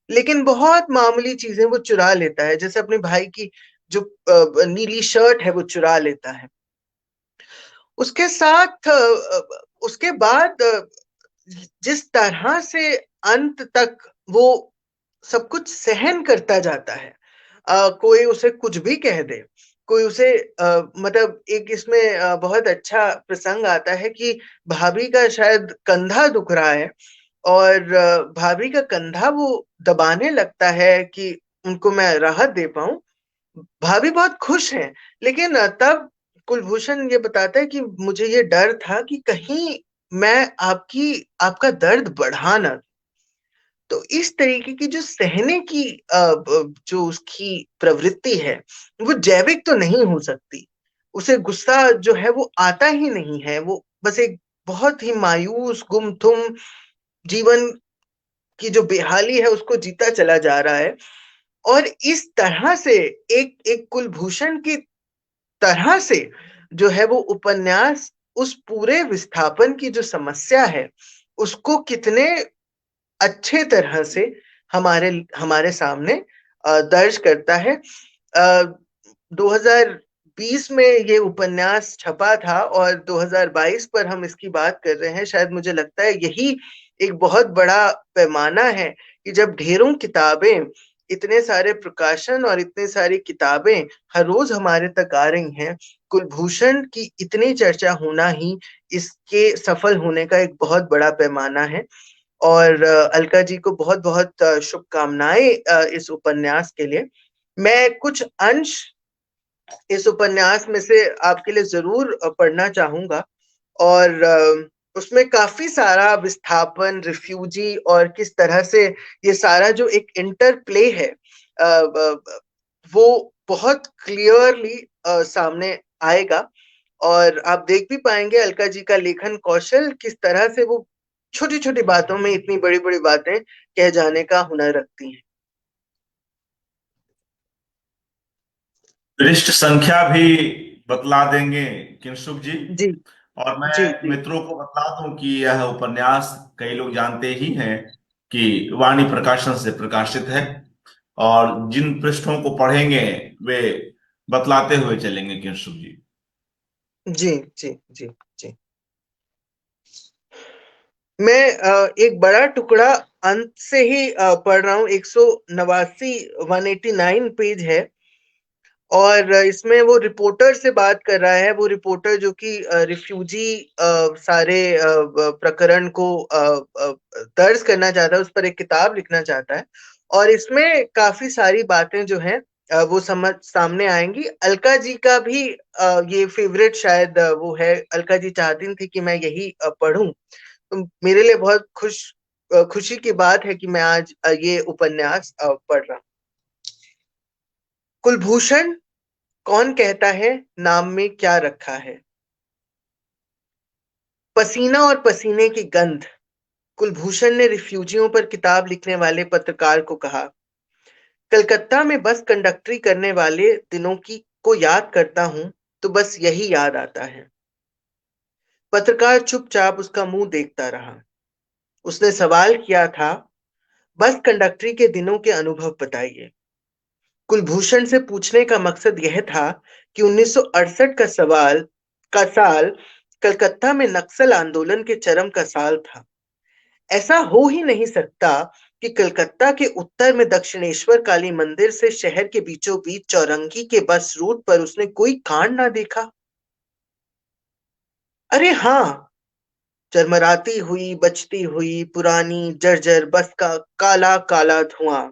लेकिन बहुत मामूली चीजें वो चुरा लेता है, जैसे अपने भाई की जो नीली शर्ट है वो चुरा लेता है। उसके साथ उसके बाद जिस तरह से अंत तक वो सब कुछ सहन करता जाता है, कोई उसे कुछ भी कह दे, कोई उसे मतलब एक इसमें बहुत अच्छा प्रसंग आता है कि भाभी का शायद कंधा दुख रहा है, और भाभी का कंधा वो दबाने लगता है कि उनको मैं राहत दे पाऊं। भाभी बहुत खुश हैं, लेकिन तब कुलभूषण ये बताता है कि मुझे ये डर था कि कहीं मैं आपका दर्द बढ़ा ना। तो इस तरीके की जो सहने की जो उसकी प्रवृत्ति है, वो जैविक तो नहीं हो सकती। उसे गुस्सा जो है वो आता ही नहीं है, वो बस एक बहुत ही मायूस गुमथुम जीवन की जो बेहाली है उसको जीता चला जा रहा है। और इस तरह से एक एक कुलभूषण की तरह से जो है वो उपन्यास उस पूरे विस्थापन की जो समस्या है उसको कितने अच्छे तरह से हमारे हमारे सामने दर्ज करता है। 2020 में ये उपन्यास छपा था और 2022 पर हम इसकी बात कर रहे हैं। शायद मुझे लगता है यही एक बहुत बड़ा पैमाना है कि जब ढेरों किताबें, इतने सारे प्रकाशन और इतनी सारी किताबें हर रोज हमारे तक आ रही हैं, कुलभूषण की इतनी चर्चा होना ही इसके सफल होने का एक बहुत बड़ा पैमाना है। और अलका जी को बहुत बहुत शुभकामनाएं इस उपन्यास के लिए। मैं कुछ अंश इस उपन्यास में से आपके लिए जरूर पढ़ना चाहूंगा, और उसमें काफी सारा विस्थापन, रिफ्यूजी और किस तरह से ये सारा जो एक इंटरप्ले है वो बहुत क्लियरली सामने आएगा। और आप देख भी पाएंगे अलका जी का लेखन कौशल किस तरह से वो छोटी छोटी बातों में इतनी बड़ी बड़ी बातें कह जाने का हुनर रखती हैं। पृष्ठ संख्या भी बतला देंगे किंशुक जी। जी और जी मैं जी मित्रों को बता दूं कि यह उपन्यास कई लोग जानते ही हैं कि वाणी प्रकाशन से प्रकाशित है। और जिन पृष्ठों को पढ़ेंगे वे बतलाते हुए चलेंगे किंशुक जी। जी जी जी जी। मैं एक बड़ा टुकड़ा अंत से ही पढ़ रहा हूँ। 189 189 पेज है, और इसमें वो रिपोर्टर से बात कर रहा है। वो रिपोर्टर जो कि रिफ्यूजी सारे प्रकरण को दर्ज करना चाहता है, उस पर एक किताब लिखना चाहता है। और इसमें काफी सारी बातें जो हैं वो समझ सामने आएंगी। अलका जी का भी ये फेवरेट शायद वो है। अलका जी चाहती थी कि मैं यही पढूं, तो मेरे लिए बहुत खुशी की बात है कि मैं आज ये उपन्यास पढ़ रहा हूँ। कुलभूषण, कौन कहता है नाम में क्या रखा है? पसीना और पसीने की गंध। कुलभूषण ने रिफ्यूजियों पर किताब लिखने वाले पत्रकार को कहा। कलकत्ता में बस कंडक्टरी करने वाले दिनों की को याद करता हूं तो बस यही याद आता है। पत्रकार चुपचाप उसका मुंह देखता रहा। उसने सवाल किया था, बस कंडक्टरी के दिनों के अनुभव बताइए। कुलभूषण से पूछने का मकसद यह था कि 1968 का साल कलकत्ता में नक्सल आंदोलन के चरम का साल था। ऐसा हो ही नहीं सकता कि कलकत्ता के उत्तर में दक्षिणेश्वर काली मंदिर से शहर के बीचों बीच चौरंगी के बस रूट पर उसने कोई कांड ना देखा। अरे हाँ, चरमराती हुई बचती हुई पुरानी जर्जर बस का काला काला धुआं।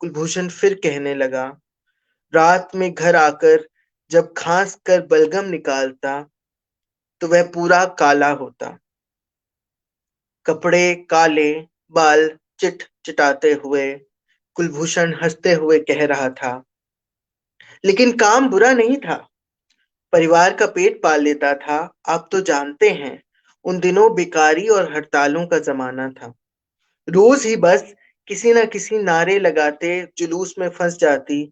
कुलभूषण फिर कहने लगा, रात में घर आकर जब खांस कर बलगम निकालता तो वह पूरा काला होता। कपड़े काले, बाल चिट चिटाते हुए कुलभूषण हंसते हुए कह रहा था, लेकिन काम बुरा नहीं था। परिवार का पेट पाल लेता था। आप तो जानते हैं, उन दिनों बेकारी और हड़तालों का जमाना था। रोज ही बस किसी न किसी नारे लगाते जुलूस में फंस जाती।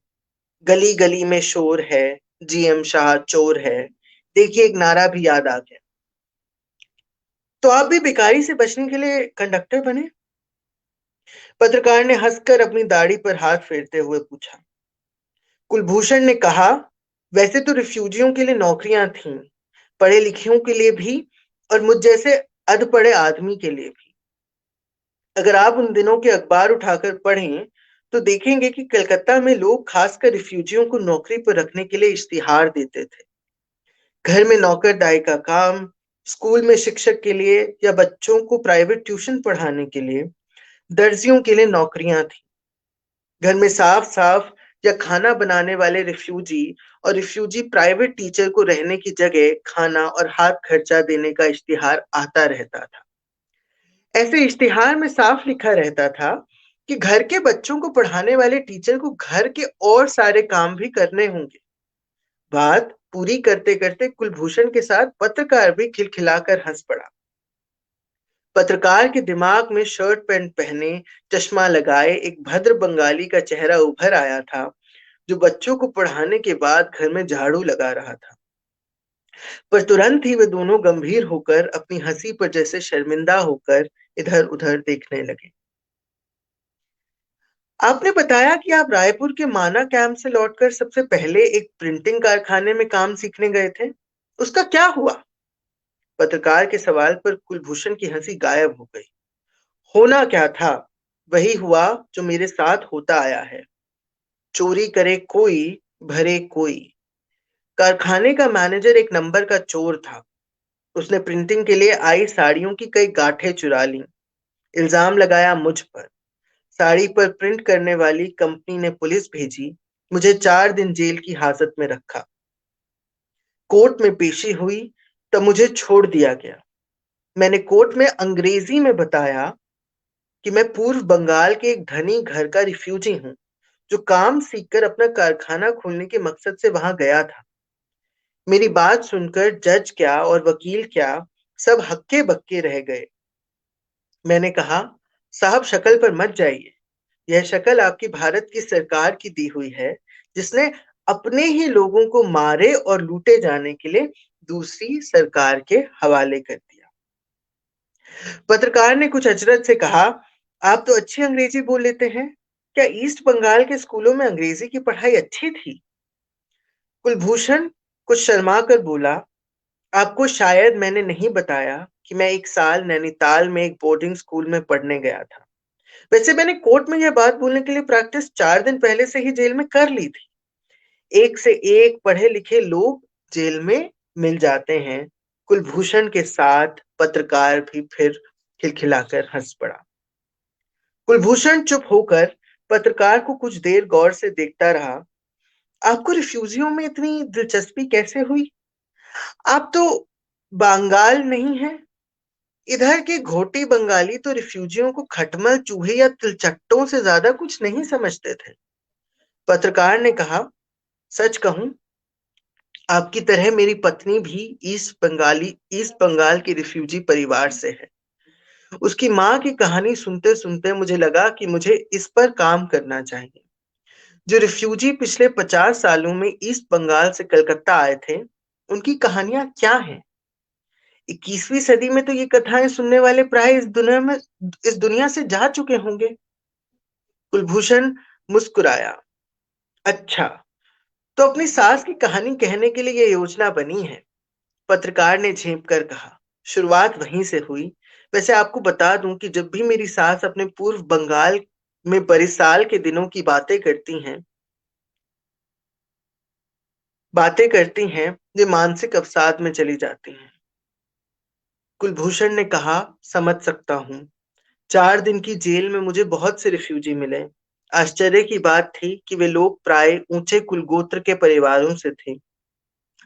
गली गली में शोर है, जीएम शाह चोर है। देखिए, एक नारा भी याद आ गया। तो आप भी बेकारी से बचने के लिए कंडक्टर बने? पत्रकार ने हंसकर अपनी दाढ़ी पर हाथ फेरते हुए पूछा। कुलभूषण ने कहा, वैसे तो रिफ्यूजियों के लिए नौकरियां थीं, पढ़े लिखियों के लिए भी और मुझ जैसे अधपढ़े आदमी के लिए भी। अगर आप उन दिनों के अखबार उठाकर पढ़ें तो देखेंगे कि कलकत्ता में लोग खासकर रिफ्यूजियों को नौकरी पर रखने के लिए इश्तिहार देते थे। घर में नौकरदाई का काम, स्कूल में शिक्षक के लिए या बच्चों को प्राइवेट ट्यूशन पढ़ाने के लिए, दर्जियों के लिए नौकरियां थी। घर में साफ साफ या खाना बनाने वाले रिफ्यूजी और रिफ्यूजी प्राइवेट टीचर को रहने की जगह खाना और हाथ खर्चा देने का इश्तिहार आता रहता था। ऐसे इश्तिहार में साफ लिखा रहता था कि घर के बच्चों को पढ़ाने वाले टीचर को घर के और सारे काम भी करने होंगे। बात पूरी करते करते कुलभूषण के साथ पत्रकार भी खिलखिलाकर हंस पड़ा। पत्रकार के दिमाग में शर्ट पैंट पहने, चश्मा लगाए एक भद्र बंगाली का चेहरा उभर आया था, जो बच्चों को पढ़ाने के बाद घर में झाड़ू लगा रहा था। पर तुरंत ही वे दोनों गंभीर होकर अपनी हंसी पर जैसे शर्मिंदा होकर इधर उधर देखने लगे। आपने बताया कि आप रायपुर के माना कैंप से लौटकर सबसे पहले एक प्रिंटिंग कारखाने में काम सीखने गए थे। उसका क्या हुआ? पत्रकार के सवाल पर कुलभूषण की हंसी गायब हो गई। होना क्या था, वही हुआ जो मेरे साथ होता आया है। चोरी करे कोई, भरे कोई। कारखाने का मैनेजर एक नंबर का चोर था। उसने प्रिंटिंग के लिए आई साड़ियों की कई गांठें चुरा ली। इल्जाम लगाया मुझ पर। साड़ी पर प्रिंट करने वाली कंपनी ने पुलिस भेजी। मुझे 4 दिन जेल की हाजत में रखा। कोर्ट में पेशी हुई, तब मुझे छोड़ दिया गया। मैंने कोर्ट में अंग्रेजी में बताया कि मैं पूर्व बंगाल के एक धनी घर का रिफ्यूजी हूँ, जो काम सीखकर अपना कारखाना खोलने के मकसद से वहां गया था। मेरी बात सुनकर जज क्या और वकील क्या, सब हक्के बक्के रह गए। मैंने कहा, साहब शक्ल पर मत जाइए। यह शक्ल आपकी भारत की सरकार की दी हुई है, जिसने अपने ही लोगों को मारे और लूटे जाने के लिए दूसरी सरकार के हवाले कर दिया। पत्रकार ने कुछ अचरज से कहा, आप तो अच्छी अंग्रेजी बोल लेते हैं। क्या ईस्ट बंगाल के स्कूलों में अंग्रेजी की पढ़ाई अच्छी थी? कुलभूषण कुछ शर्मा कर बोला, आपको शायद मैंने नहीं बताया कि मैं एक साल नैनीताल में एक बोर्डिंग स्कूल में पढ़ने गया था। वैसे मैंने कोर्ट में यह बात बोलने के लिए प्रैक्टिस 4 दिन पहले से ही जेल में कर ली थी। एक से एक पढ़े लिखे लोग जेल में मिल जाते हैं। कुलभूषण के साथ पत्रकार भी फिर खिलखिलाकर हंस पड़ा। कुलभूषण चुप होकर पत्रकार को कुछ देर गौर से देखता रहा। आपको रिफ्यूजियों में इतनी दिलचस्पी कैसे हुई? आप तो बंगाल नहीं है। इधर के घोटी बंगाली तो रिफ्यूजियों को खटमल चूहे या तिलचट्टों से ज्यादा कुछ नहीं समझते थे। पत्रकार ने कहा, सच कहूं, आपकी तरह मेरी पत्नी भी ईस्ट बंगाल के रिफ्यूजी परिवार से है। उसकी माँ की कहानी सुनते सुनते मुझे लगा कि मुझे इस पर काम करना चाहिए। जो रिफ्यूजी पिछले 50 सालों में ईस्ट बंगाल से कलकत्ता आए थे, उनकी कहानियां क्या हैं? 21वीं सदी में तो ये कथाएं सुनने वाले प्राय इस दुनिया से जा चुके होंगे। कुलभूषण मुस्कुराया। अच्छा, तो अपनी सास की कहानी कहने के लिए ये योजना बनी है? पत्रकार ने झेप कर कहा। शुरुआत वहीं से हुई। वैसे आपको बता दूं कि जब भी मेरी सास अपने पूर्व बंगाल में बरिसाल के दिनों की बातें करती हैं, वे मानसिक अवसाद में चली जाती हैं। कुलभूषण ने कहा, समझ सकता हूँ। 4 दिन की जेल में मुझे बहुत से रिफ्यूजी मिले। आश्चर्य की बात थी कि वे लोग प्राय ऊंचे कुलगोत्र के परिवारों से थे,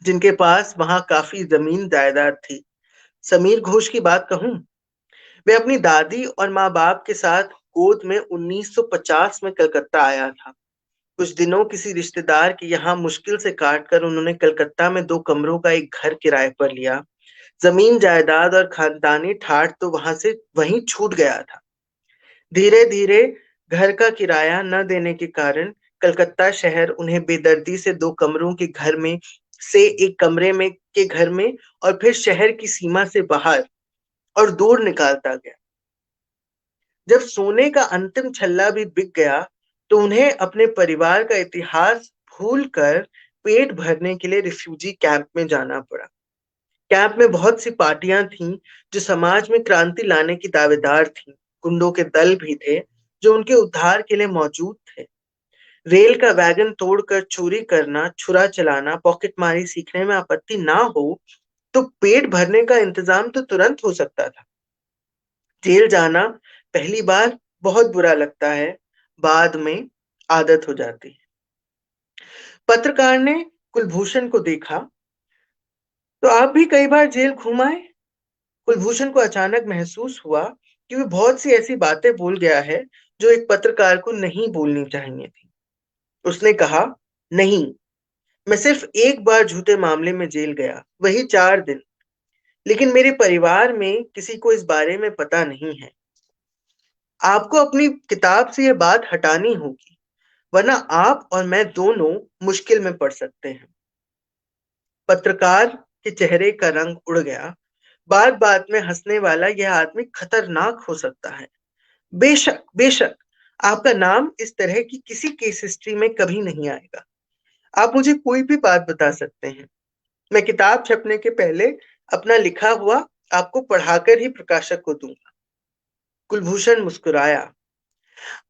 जिनके पास वहां काफी जमीन जायदाद थी। समीर घोष की बात कहूं, वे अपनी दादी और माँ बाप के साथ गोद में 1950 में कलकत्ता आया था। कुछ दिनों किसी रिश्तेदार के यहाँ मुश्किल से काटकर उन्होंने कलकत्ता में 2 कमरों का एक घर किराए पर लिया। जमीन जायदाद और खानदानी ठाठ तो वहां से वहीं छूट गया था। धीरे धीरे घर का किराया न देने के कारण कलकत्ता शहर उन्हें बेदर्दी से 2 कमरों के घर में से एक कमरे में के घर में और फिर शहर की सीमा से बाहर और दूर निकालता गया। जब सोने का अंतिम छल्ला भी बिक गया, तो उन्हें अपने परिवार का इतिहास भूलकर पेट भरने के लिए रिफ्यूजी कैंप में जाना पड़ा। कैंप में बहुत सी पार्टियां थीं जो समाज में क्रांति लाने की दावेदार थीं। गुंडों के दल भी थे जो उनके उद्धार के लिए मौजूद थे। रेल का वैगन तोड़कर चोरी करना, छुरा चलाना, पॉकेटमारी सीखने में आपत्ति ना हो, तो पेट भरने का इंतजाम तो तुरंत हो सकता था। जेल जाना पहली बार बहुत बुरा लगता है, बाद में आदत हो जाती है। पत्रकार ने कुलभूषण को देखा, तो आप भी कई बार जेल घूम आए? कुलभूषण को अचानक महसूस हुआ कि वह बहुत सी ऐसी बातें बोल गया है जो एक पत्रकार को नहीं बोलनी चाहिए थी। उसने कहा, नहीं, मैं सिर्फ एक बार झूठे मामले में जेल गया, वही 4 दिन। लेकिन मेरे परिवार में किसी को इस बारे में पता नहीं है। आपको अपनी किताब से यह बात हटानी होगी, वरना आप और मैं दोनों मुश्किल में पड़ सकते हैं। पत्रकार के चेहरे का रंग उड़ गया। बात बात में हंसने वाला यह आदमी खतरनाक हो सकता है। बेशक, बेशक, आपका नाम इस तरह की किसी केस हिस्ट्री में कभी नहीं आएगा। आप मुझे कोई भी बात बता सकते हैं। मैं किताब छपने के पहले अपना लिखा हुआ आपको पढ़ाकर ही प्रकाशक को दूंगा। कुलभूषण मुस्कुराया।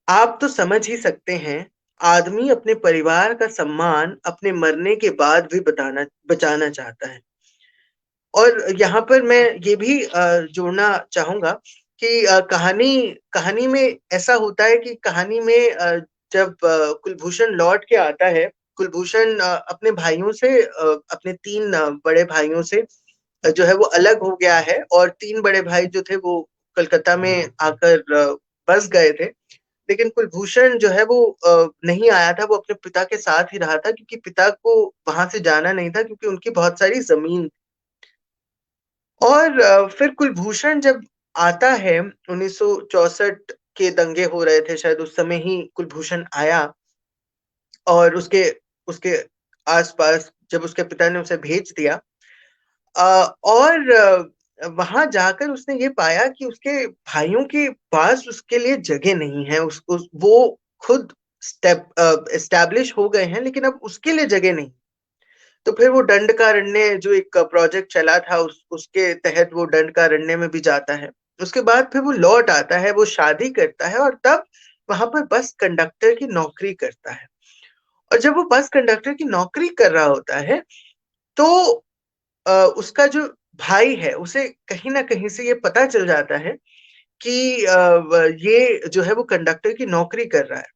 आप तो समझ ही सकते हैं, आदमी अपने परिवार का सम्मान अपने मरने के बाद भी बचाना चाहता है। और यहाँ पर मैं ये भी जोड़ना चाहूंगा कि कहानी में ऐसा होता है कि कहानी में जब कुलभूषण लौट के आता है, कुलभूषण अपने भाइयों से अपने 3 बड़े भाइयों से जो है वो अलग हो गया है, और 3 बड़े भाई जो थे वो कलकत्ता में आकर बस गए थे। लेकिन कुलभूषण जो है वो नहीं आया था, वो अपने पिता के साथ ही रहा था, क्योंकि पिता को वहां से जाना नहीं था, क्योंकि उनकी बहुत सारी जमीन। और फिर कुलभूषण जब आता है, 1964 के दंगे हो रहे थे, शायद उस समय ही कुलभूषण आया। और उसके उसके आसपास जब उसके पिता ने उसे भेज दिया, और वहां जाकर उसने ये पाया कि उसके भाइयों के पास उसके लिए जगह नहीं है। वो खुद एस्टैब्लिश हो गए हैं, लेकिन अब उसके लिए जगह नहीं। तो फिर वो दंडकारण्य जो एक प्रोजेक्ट चला था, उसके तहत वो दंडकारण्य में भी जाता है। उसके बाद फिर वो लौट आता है, वो शादी करता है, और तब वहां पर बस कंडक्टर की नौकरी करता है। और जब वो बस कंडक्टर की नौकरी कर रहा होता है, तो उसका जो भाई है उसे कहीं ना कहीं से ये पता चल जाता है कि ये जो है वो कंडक्टर की नौकरी कर रहा है।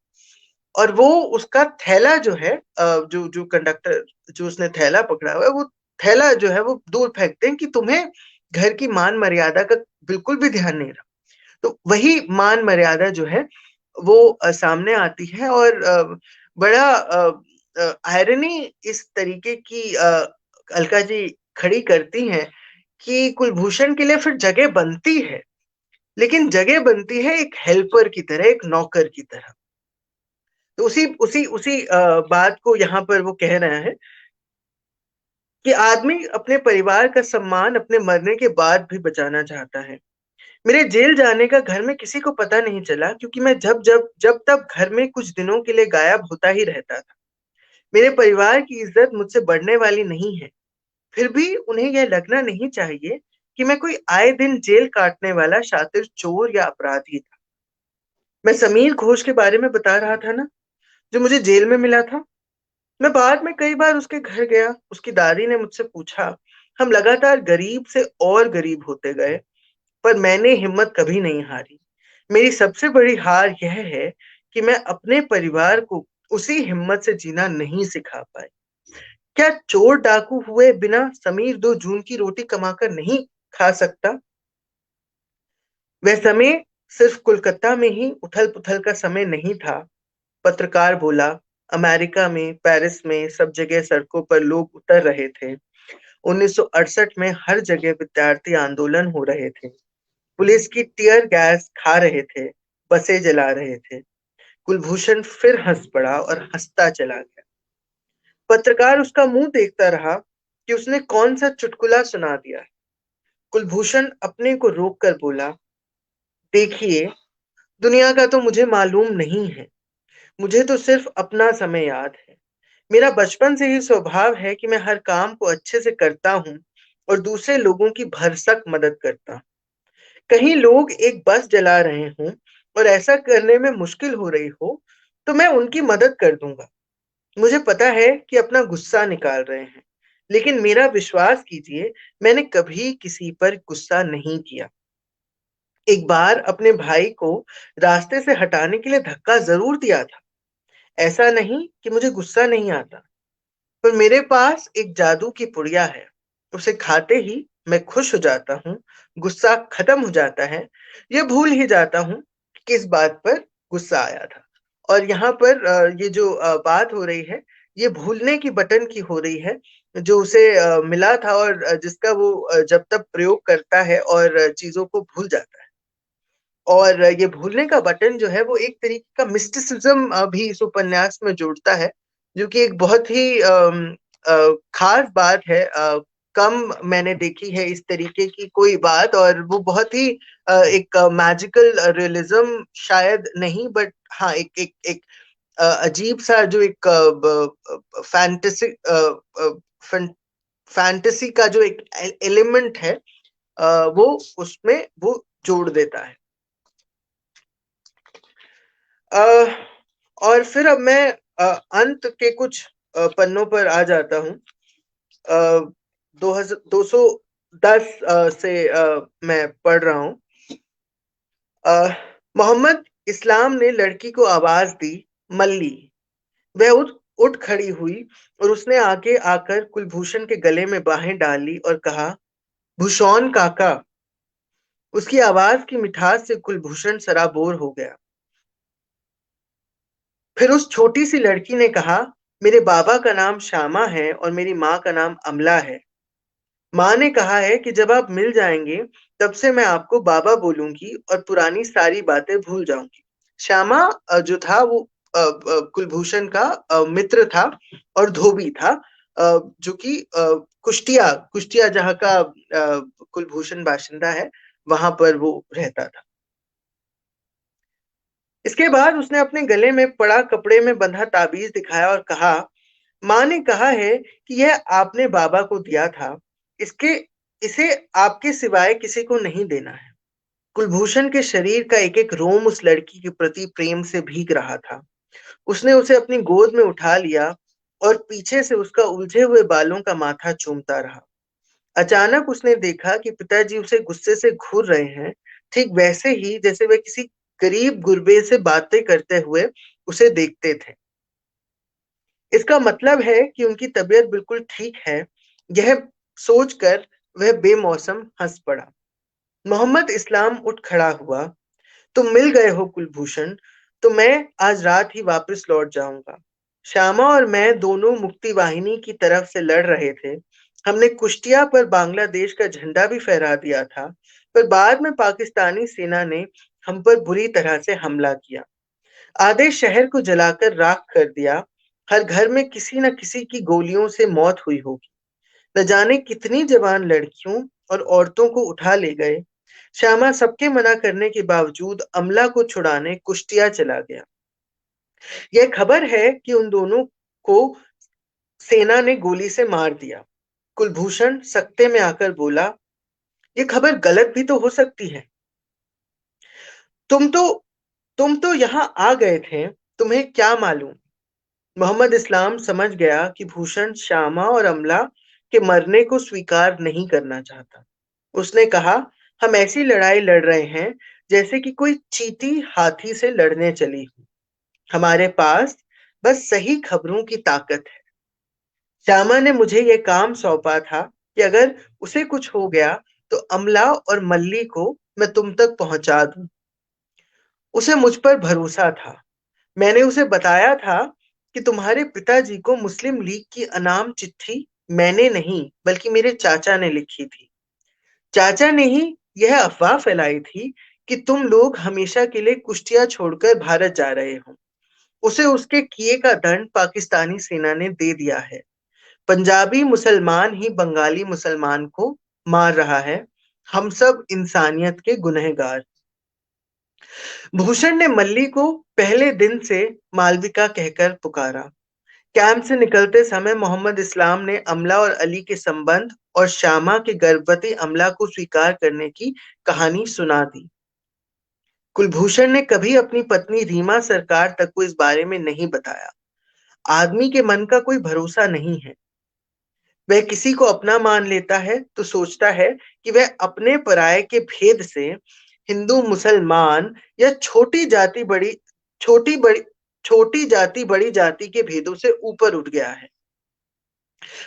और वो उसका थैला जो है, जो जो कंडक्टर जो उसने थैला पकड़ा हुआ है, वो थैला जो है वो दूर फेंकते हैं कि तुम्हें घर की मान मर्यादा का बिल्कुल भी ध्यान नहीं रहा। तो वही मान मर्यादा जो है वो सामने आती है। और बड़ा आयरनी इस तरीके की अलका जी खड़ी करती हैं कि कुलभूषण के लिए फिर जगह बनती है, लेकिन जगह बनती है एक हेल्पर की तरह, एक नौकर की तरह। तो उसी उसी उसी बात को यहाँ पर वो कह रहा है कि आदमी अपने परिवार का सम्मान अपने मरने के बाद भी बचाना चाहता है। मेरे जेल जाने का घर में किसी को पता नहीं चला क्योंकि मैं जब तब घर में कुछ दिनों के लिए गायब होता ही रहता था। मेरे परिवार की इज्जत मुझसे बढ़ने वाली नहीं है। फिर भी उन्हें यह लगना नहीं चाहिए कि मैं कोई आए दिन जेल काटने वाला शातिर चोर या अपराधी था। मैं समीर घोष के बारे में बता रहा था ना, जो मुझे जेल में मिला था। मैं बाद में कई बार उसके घर गया। उसकी दादी ने मुझसे पूछा। हम लगातार गरीब से और गरीब होते गए, पर मैंने हिम्मत कभी नहीं हारी। मेरी सबसे बड़ी हार यह है कि मैं अपने परिवार को उसी हिम्मत से जीना नहीं सिखा पाई। क्या चोर डाकू हुए बिना समीर 2 जून की रोटी कमाकर नहीं खा सकता? वह समय सिर्फ कोलकाता में ही उथल पुथल का समय नहीं था। पत्रकार बोला, अमेरिका में, पेरिस में, सब जगह सड़कों पर लोग उतर रहे थे। 1968 में हर जगह विद्यार्थी आंदोलन हो रहे थे। पुलिस की टीयर गैस खा रहे थे, बसें जला रहे थे। कुलभूषण फिर हंस पड़ा और हंसता चला गया। पत्रकार उसका मुंह देखता रहा कि उसने कौन सा चुटकुला सुना दिया। कुलभूषण अपने को रोक कर बोला, देखिए, दुनिया का तो मुझे मालूम नहीं है। मुझे तो सिर्फ अपना समय याद है। मेरा बचपन से ही स्वभाव है कि मैं हर काम को अच्छे से करता हूँ और दूसरे लोगों की भरसक मदद करता हूँ। कहीं लोग एक बस जला रहे हों और ऐसा करने में मुश्किल हो रही हो, तो मैं उनकी मदद कर दूंगा। मुझे पता है कि अपना गुस्सा निकाल रहे हैं, लेकिन मेरा विश्वास कीजिए, मैंने कभी किसी पर गुस्सा नहीं किया। एक बार अपने भाई को रास्ते से हटाने के लिए धक्का जरूर दिया था। ऐसा नहीं कि मुझे गुस्सा नहीं आता, पर मेरे पास एक जादू की पुड़िया है। उसे खाते ही मैं खुश हो जाता हूँ, गुस्सा खत्म हो जाता है। ये भूल ही जाता हूँ कि किस बात पर गुस्सा आया था। और यहाँ पर ये जो बात हो रही है, ये भूलने की बटन की हो रही है, जो उसे मिला था और जिसका वो जब तब प्रयोग करता है और चीजों को भूल जाता है। और ये भूलने का बटन जो है वो एक तरीके का मिस्टिसिज्म भी इस उपन्यास में जोड़ता है, जो कि एक बहुत ही खास बात है। कम मैंने देखी है इस तरीके की कोई बात, और वो बहुत ही एक मैजिकल रियलिज्म शायद नहीं, बट हाँ, एक एक एक अजीब सा जो एक फैंटेसी फैंटेसी का जो एक एलिमेंट है, वो उसमें वो जोड़ देता है। अ, और फिर अब मैं अंत के कुछ पन्नों पर आ जाता हूँ। 210 से मैं पढ़ रहा हूँ। मोहम्मद इस्लाम ने लड़की को आवाज दी, मल्ली। वह उठ खड़ी हुई और उसने आगे आकर कुलभूषण के गले में बाहें डाली और कहा, भूषण काका। उसकी आवाज की मिठास से कुलभूषण सराबोर हो गया। फिर उस छोटी सी लड़की ने कहा, मेरे बाबा का नाम श्यामा है और मेरी माँ का नाम अमला है। माँ ने कहा है कि जब आप मिल जाएंगे, तब से मैं आपको बाबा बोलूंगी और पुरानी सारी बातें भूल जाऊंगी। श्यामा जो था वो कुलभूषण का मित्र था और धोबी था, जो कि कुष्टिया कुष्टिया जहाँ का कुलभूषण बाशिंदा है, वहां पर वो रहता था। इसके बाद उसने अपने गले में पड़ा कपड़े में बंधा ताबीज दिखाया और कहा, माँ ने कहा है कि यह आपने बाबा को दिया था। इसके इसे आपके सिवाय किसी को नहीं देना है। कुलभूषण के शरीर का एक एक रोम उस लड़की के प्रति प्रेम से भीग रहा था। उसने उसे अपनी गोद में उठा लिया और पीछे से उसका उलझे हुए बालों का माथा चूमता रहा। अचानक उसने देखा कि पिताजी उसे गुस्से से घूर रहे हैं, ठीक वैसे ही जैसे वे किसी गरीब गुरबे से बातें करते हुए उसे देखते थे। इसका मतलब है कि उनकी तबीयत बिल्कुल ठीक है। यह सोचकर वह बेमौसम हंस पड़ा। मोहम्मद इस्लाम उठ खड़ा हुआ। तुम मिल गए हो कुलभूषण, तो मैं आज रात ही वापस लौट जाऊंगा। श्यामा और मैं दोनों मुक्ति वाहिनी की तरफ से लड़ रहे थे। हमने कुश्तिया पर बांग्लादेश का झंडा भी फहरा दिया था, पर बाद में पाकिस्तानी सेना ने हम पर बुरी तरह से हमला किया। आधे शहर को जलाकर राख कर दिया। हर घर में किसी न किसी की गोलियों से मौत हुई होगी। न जाने कितनी जवान लड़कियों और औरतों को उठा ले गए। श्यामा सबके मना करने के बावजूद अमला को छुड़ाने कुश्तिया चला गया। यह खबर है कि उन दोनों को सेना ने गोली से मार दिया। कुलभूषण सकते में आकर बोला, ये खबर गलत भी तो हो सकती है। तुम तो तुम तो यहाँ आ गए थे, तुम्हें क्या मालूम? मोहम्मद इस्लाम समझ गया कि भूषण श्यामा और अमला के मरने को स्वीकार नहीं करना चाहता। उसने कहा, हम ऐसी लड़ाई लड़ रहे हैं जैसे कि कोई चींटी हाथी से लड़ने चली हो। हमारे पास बस सही खबरों की ताकत है। श्यामा ने मुझे यह काम सौंपा था कि अगर उसे कुछ हो गया तो अमला और मल्ली को मैं तुम तक पहुंचा दूं। उसे मुझ पर भरोसा था। मैंने उसे बताया था कि तुम्हारे पिताजी को मुस्लिम लीग की अनाम चिट्ठी मैंने नहीं बल्कि मेरे चाचा ने लिखी थी। चाचा ने ही यह अफवाह फैलाई थी कि तुम लोग हमेशा के लिए कुश्तियां छोड़कर भारत जा रहे हो। उसे उसके किए का दंड पाकिस्तानी सेना ने दे दिया है। पंजाबी मुसलमान ही बंगाली मुसलमान को मार रहा है। हम सब इंसानियत के गुनहगार। भूषण ने मल्ली को पहले दिन से मालविका कहकर पुकारा। कैंप से निकलते समय मोहम्मद इस्लाम ने अमला और अली के संबंध और श्यामा के गर्भवती अमला को स्वीकार करने की कहानी सुना दी। कुलभूषण ने कभी अपनी पत्नी रीमा सरकार तक को इस बारे में नहीं बताया। आदमी के मन का कोई भरोसा नहीं है। वह किसी को अपना मान लेता है तो सोचता है कि वह अपने पराये के भेद से हिंदू मुसलमान या छोटी बड़ी छोटी जाति बड़ी जाति के भेदों से ऊपर उठ गया है।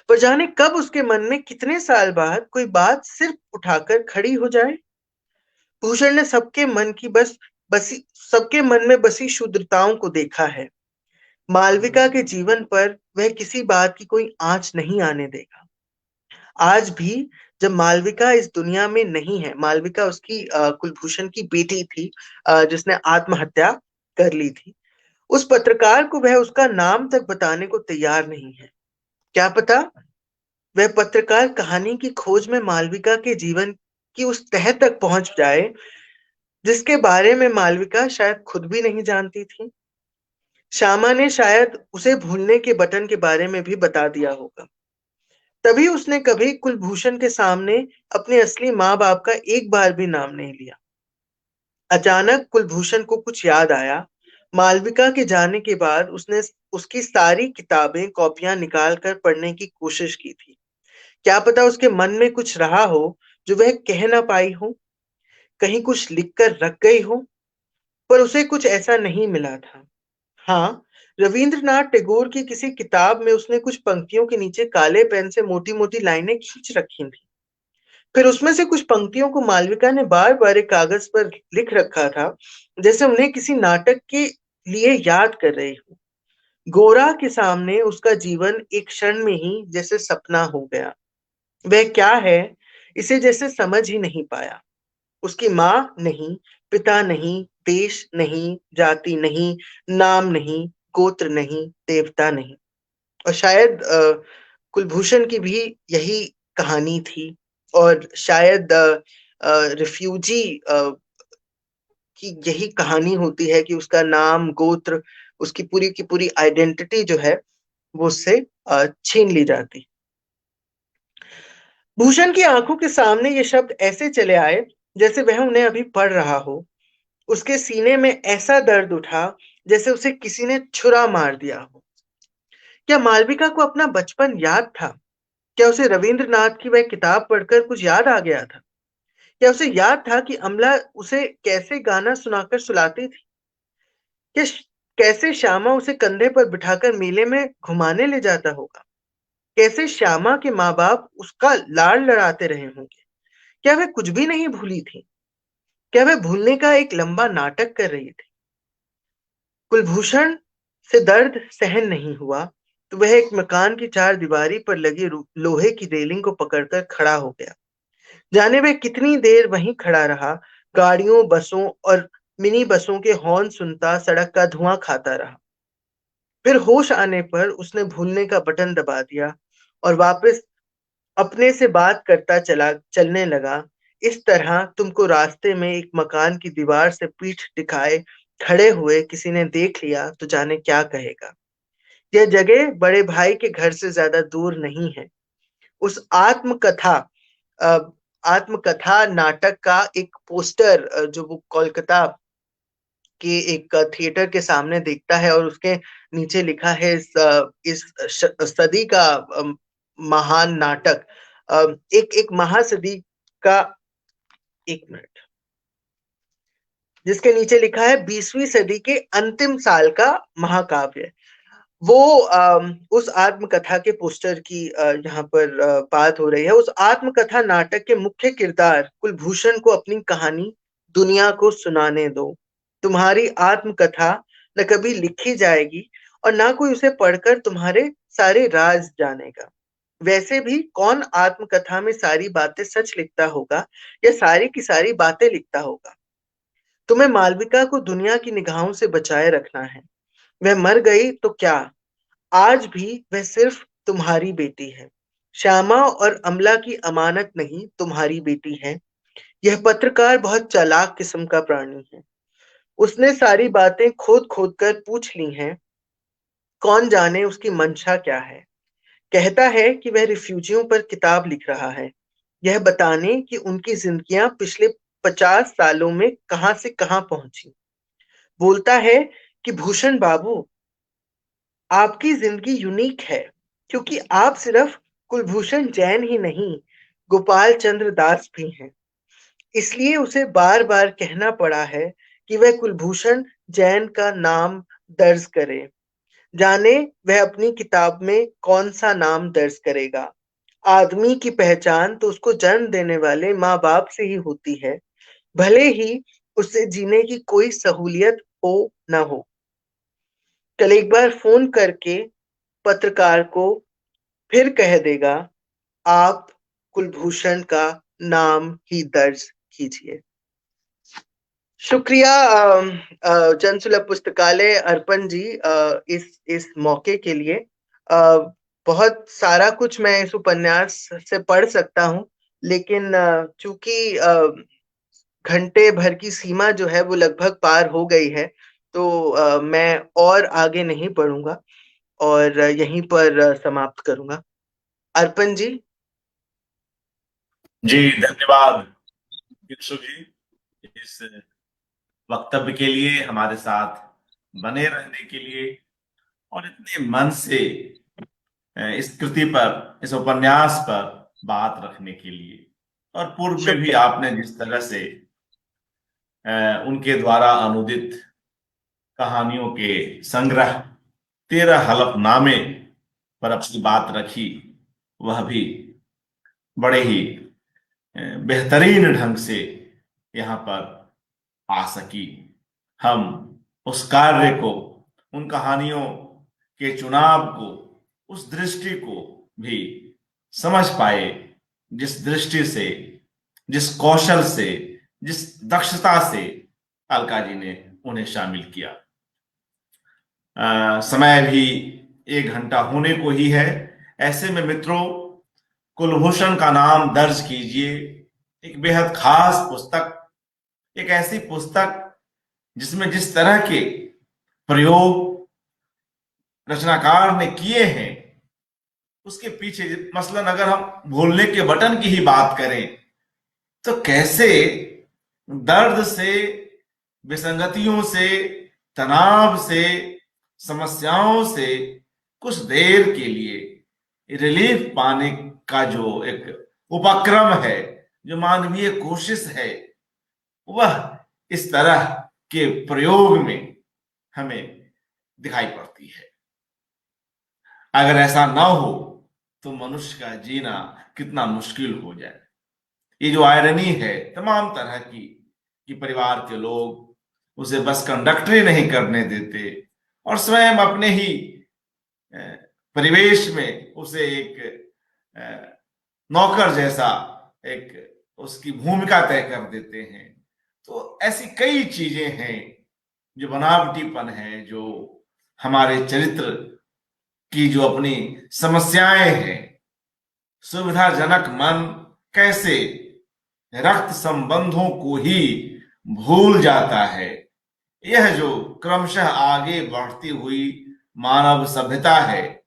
पर जाने कब उसके मन में कितने साल बाद कोई बात सिर्फ उठाकर खड़ी हो जाए। भूषण ने सबके मन में बसी क्षुद्रताओं को देखा है। मालविका के जीवन पर वह किसी बात की कोई आंच नहीं आने देगा। आज भी जब मालविका इस दुनिया में नहीं है, मालविका उसकी कुलभूषण की बेटी थी जिसने आत्महत्या कर ली थी। उस पत्रकार को वह उसका नाम तक बताने को तैयार नहीं है। क्या पता वह पत्रकार कहानी की खोज में मालविका के जीवन की उस तह तक पहुंच जाए जिसके बारे में मालविका शायद खुद भी नहीं जानती थी। श्यामा ने शायद उसे भूलने के बटन के बारे में भी बता दिया होगा। तभी उसने कभी कुलभूषण के सामने अपने असली माँ बाप का एक बार भी नाम नहीं लिया। अचानक कुलभूषण को कुछ याद आया। मालविका के जाने के बाद उसने उसकी सारी किताबें कॉपियां निकाल कर पढ़ने की कोशिश की थी। क्या पता उसके मन में कुछ रहा हो जो वह कह ना पाई हो, कहीं कुछ लिख कर रख गई हो, पर उसे कुछ ऐसा नहीं मिला था। हाँ, रविंद्रनाथ टैगोर की किसी किताब में उसने कुछ पंक्तियों के नीचे काले पेन से मोटी मोटी लाइनें खींच रखी थी। फिर उसमें से कुछ पंक्तियों को मालविका ने बार बार एक कागज पर लिख रखा था, जैसे उन्हें किसी नाटक के लिए याद कर रही हो। गोरा के सामने उसका जीवन एक क्षण में ही जैसे सपना हो गया। वह क्या है इसे जैसे समझ ही नहीं पाया। उसकी माँ नहीं, पिता नहीं, देश नहीं, जाति नहीं, नाम नहीं, गोत्र नहीं, देवता नहीं। और शायद कुलभूषण की भी यही कहानी थी। और शायद रिफ्यूजी की यही कहानी होती है कि उसका नाम, गोत्र, उसकी पूरी की पूरी आइडेंटिटी जो है वो उससे छीन ली जाती। भूषण की आंखों के सामने ये शब्द ऐसे चले आए जैसे वह उन्हें अभी पढ़ रहा हो। उसके सीने में ऐसा दर्द उठा जैसे उसे किसी ने छुरा मार दिया हो। क्या मालविका को अपना बचपन याद था? क्या उसे रविंद्रनाथ की वह किताब पढ़कर कुछ याद आ गया था? क्या उसे याद था कि अमला उसे कैसे गाना सुनाकर सुलाती थी? क्या कैसे श्यामा उसे कंधे पर बिठाकर मेले में घुमाने ले जाता होगा? कैसे श्यामा के माँ बाप उसका लाड़ लड़ाते रहे होंगे? क्या वह कुछ भी नहीं भूली थी? क्या वह भूलने का एक लंबा नाटक कर रही थी? कुलभूषण से दर्द सहन नहीं हुआ तो वह एक मकान की चार दीवारी पर लगी लोहे की रेलिंग को पकड़कर खड़ा हो गया। जाने वह कितनी देर वहीं खड़ा रहा, गाड़ियों, बसों और मिनी बसों के हॉर्न सुनता, सड़क का धुआं खाता रहा। फिर होश आने पर उसने भूलने का बटन दबा दिया और वापस अपने से बात करता चलने लगा। इस तरह तुमको रास्ते में एक मकान की दीवार से पीठ दिखाए खड़े हुए किसी ने देख लिया तो जाने क्या कहेगा। यह जगह बड़े भाई के घर से ज्यादा दूर नहीं है। उस अ, आत्मकथा नाटक का एक पोस्टर जो वो कोलकाता के एक थिएटर के सामने देखता है, और उसके नीचे लिखा है इस सदी का महान नाटक, एक एक महासदी का, एक मिनट, जिसके नीचे लिखा है 20वीं सदी के अंतिम साल का महाकाव्य। वो उस आत्मकथा के पोस्टर की यहाँ पर बात हो रही है। उस आत्मकथा नाटक के मुख्य किरदार कुलभूषण को अपनी कहानी दुनिया को सुनाने दो। तुम्हारी आत्मकथा न कभी लिखी जाएगी और ना कोई उसे पढ़कर तुम्हारे सारे राज जानेगा। वैसे भी कौन आत्मकथा में सारी बातें सच लिखता होगा या सारी की सारी बातें लिखता होगा। तुम्हें मालविका को दुनिया की निगाहों से बचाए रखना है। वह मर गई तो क्या, आज भी वह सिर्फ तुम्हारी बेटी है। श्यामा और अमला की अमानत नहीं, तुम्हारी बेटी है। यह पत्रकार बहुत चालाक किस्म का प्राणी है। उसने सारी बातें खोद खोद कर पूछ ली हैं। कौन जाने उसकी मंशा क्या है। कहता है कि वह रिफ्यूजियों पर किताब लिख रहा है, यह बताने कि उनकी जिंदगियां पिछले 50 सालों में कहां से कहां पहुंची। बोलता है कि भूषण बाबू, आपकी जिंदगी यूनिक है, क्योंकि आप सिर्फ कुलभूषण जैन ही नहीं, गोपाल चंद्र दास भी हैं। इसलिए उसे बार बार कहना पड़ा है कि वह कुलभूषण जैन का नाम दर्ज करे। जाने वह अपनी किताब में कौन सा नाम दर्ज करेगा। आदमी की पहचान तो उसको जन्म देने वाले माँ बाप से ही होती है, भले ही उसे जीने की कोई सहूलियत हो ना हो। कल एक बार फोन करके पत्रकार को फिर कह देगा, आप कुलभूषण का नाम ही दर्ज कीजिए। शुक्रिया जनसुलभ पुस्तकालय अर्पण जी, इस मौके के लिए। बहुत सारा कुछ मैं इस उपन्यास से पढ़ सकता हूँ, लेकिन चूंकि घंटे भर की सीमा जो है वो लगभग पार हो गई है, तो मैं और आगे नहीं बढ़ूंगा और यहीं पर समाप्त करूंगा। अर्पण जी। जी धन्यवाद किंशु जी, इस वक्तव्य के लिए, हमारे साथ बने रहने के लिए, और इतने मन से इस कृति पर, इस उपन्यास पर बात रखने के लिए। और पूर्व में भी शुक्रिया। आपने जिस तरह से उनके द्वारा अनुदित कहानियों के संग्रह 13 हलफनामे पर अपनी बात रखी, वह भी बड़े ही बेहतरीन ढंग से यहाँ पर आ सकी। हम उस कार्य को, उन कहानियों के चुनाव को, उस दृष्टि को भी समझ पाए, जिस दृष्टि से, जिस कौशल से, जिस दक्षता से अलका जी ने उन्हें शामिल किया। समय भी 1 घंटा होने को ही है। ऐसे में मित्रों, कुलभूषण का नाम दर्ज कीजिए, एक बेहद खास पुस्तक, एक ऐसी पुस्तक जिसमें जिस तरह के प्रयोग रचनाकार ने किए हैं, उसके पीछे, मसलन अगर हम भूलने के बटन की ही बात करें, तो कैसे दर्द से, विसंगतियों से, तनाव से, समस्याओं से कुछ देर के लिए रिलीफ पाने का जो एक उपक्रम है, जो मानवीय कोशिश है, वह इस तरह के प्रयोग में हमें दिखाई पड़ती है। अगर ऐसा ना हो तो मनुष्य का जीना कितना मुश्किल हो जाए। ये जो आयरनी है तमाम तरह की, कि परिवार के लोग उसे बस कंडक्टरी नहीं करने देते, और स्वयं अपने ही परिवेश में उसे एक नौकर जैसा एक उसकी भूमिका तय कर देते हैं। तो ऐसी कई चीजें हैं, जो बनावटीपन है, जो हमारे चरित्र की जो अपनी समस्याएं हैं, सुविधाजनक मन कैसे रक्त संबंधों को ही भूल जाता है। यह जो क्रमशः आगे बढ़ती हुई मानव सभ्यता है,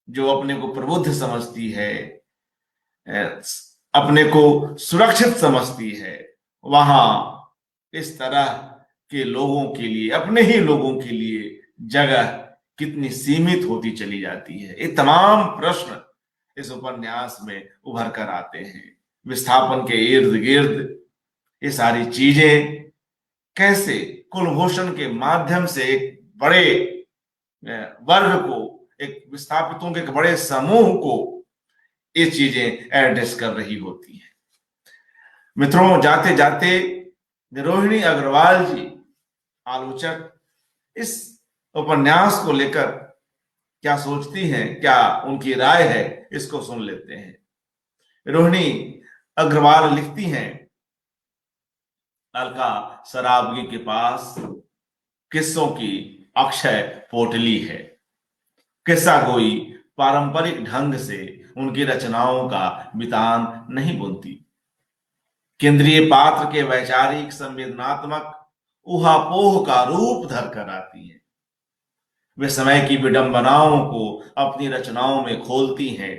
जो अपने को प्रबुद्ध समझती है, अपने को सुरक्षित समझती है, वहां इस तरह के लोगों के लिए, अपने ही लोगों के लिए जगह कितनी सीमित होती चली जाती है। ये तमाम प्रश्न इस उपन्यास में उभर कर आते हैं। विस्थापन के इर्द गिर्द ये सारी चीजें कैसे कुलभूषण के माध्यम से एक बड़े वर्ग को, एक विस्थापितों के एक बड़े समूह को ये चीजें एड्रेस कर रही होती हैं। मित्रों, जाते जाते रोहिणी अग्रवाल जी आलोचक इस उपन्यास को लेकर क्या सोचती हैं, क्या उनकी राय है, इसको सुन लेते हैं। रोहिणी अग्रवाल लिखती हैं, अलका सराबगी के पास किस्सों की अक्षय पोटली है। किस्सा गोई पारंपरिक ढंग से उनकी रचनाओं का वितान नहीं बुनती। केंद्रीय पात्र के वैचारिक संवेदनात्मक ऊहापोह का रूप धरकर आती है। वे समय की विडंबनाओं को अपनी रचनाओं में खोलती हैं,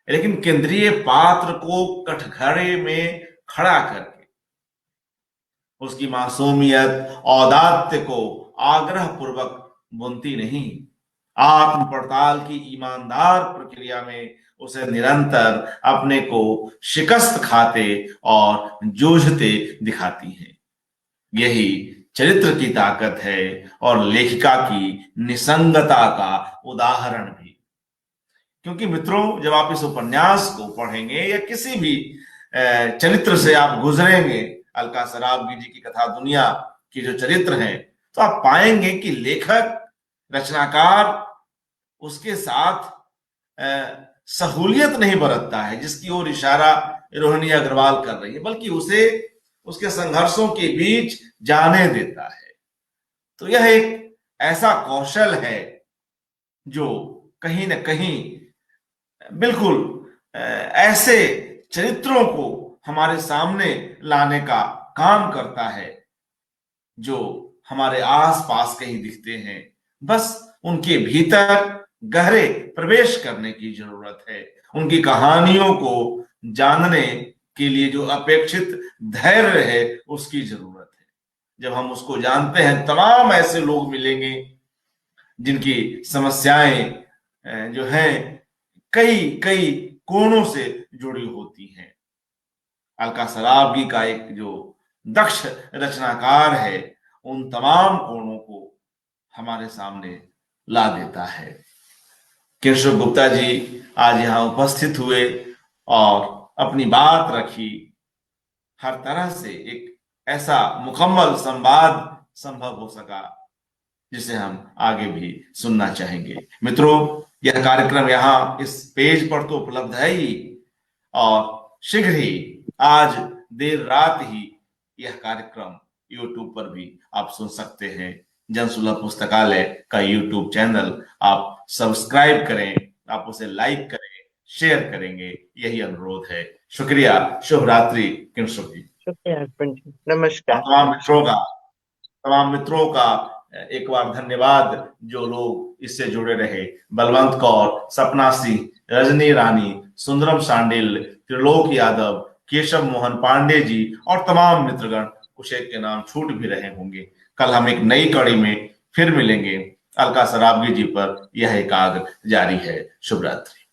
लेकिन केंद्रीय पात्र को कठघरे में खड़ा करके उसकी मासूमियत औदात्य को आग्रह पूर्वक बुनती नहीं। आत्म पड़ताल की ईमानदार प्रक्रिया में उसे निरंतर अपने को शिकस्त खाते और जूझते दिखाती है। यही चरित्र की ताकत है और लेखिका की निसंगता का उदाहरण भी। क्योंकि मित्रों, जब आप इस उपन्यास को पढ़ेंगे या किसी भी चरित्र से आप गुजरेंगे, अलका सराबगी जी की कथा दुनिया की जो चरित्र हैं, तो आप पाएंगे कि लेखक, रचनाकार उसके साथ सहूलियत नहीं बरतता है जिसकी ओर इशारा रोहिणी अग्रवाल कर रही है, बल्कि उसे उसके संघर्षों के बीच जाने देता है। तो यह एक ऐसा कौशल है जो कहीं ना कहीं बिल्कुल ऐसे चरित्रों को हमारे सामने लाने का काम करता है जो हमारे आसपास कहीं दिखते हैं। बस उनके भीतर गहरे प्रवेश करने की जरूरत है। उनकी कहानियों को जानने के लिए जो अपेक्षित धैर्य है उसकी जरूरत है। जब हम उसको जानते हैं, तमाम ऐसे लोग मिलेंगे जिनकी समस्याएं जो हैं कई कई कोणों से जुड़ी होती हैं। अलका सराबगी का एक जो दक्ष रचनाकार है, उन तमाम कोणों को हमारे सामने ला देता है। केशव गुप्ता जी आज यहाँ उपस्थित हुए और अपनी बात रखी। हर तरह से एक ऐसा मुकम्मल संवाद संभव हो सका जिसे हम आगे भी सुनना चाहेंगे। मित्रों, यह कार्यक्रम यहाँ इस पेज पर तो उपलब्ध है ही, और शीघ्र ही आज देर रात ही यह कार्यक्रम YouTube पर भी आप सुन सकते हैं। जनसुलभ पुस्तकालय का YouTube चैनल आप सब्सक्राइब करें, आप उसे लाइक करें, शेयर करेंगे, यही अनुरोध है। शुक्रिया। शुभ रात्रि किंशुक जी। शुक्रिया अर्पण जी, नमस्कार। तमाम मित्रों का एक बार धन्यवाद जो लोग इससे जुड़े रहे। बलवंत कौर, सपना सिंह, रजनी रानी, सुंदरम सांडिल, त्रिलोक यादव, केशव मोहन पांडे जी और तमाम मित्रगण, कुछ एक के नाम छूट भी रहे होंगे। कल हम एक नई कड़ी में फिर मिलेंगे। अलका सराबगी जी पर यह एकाग्र जारी है। शुभ रात्रि।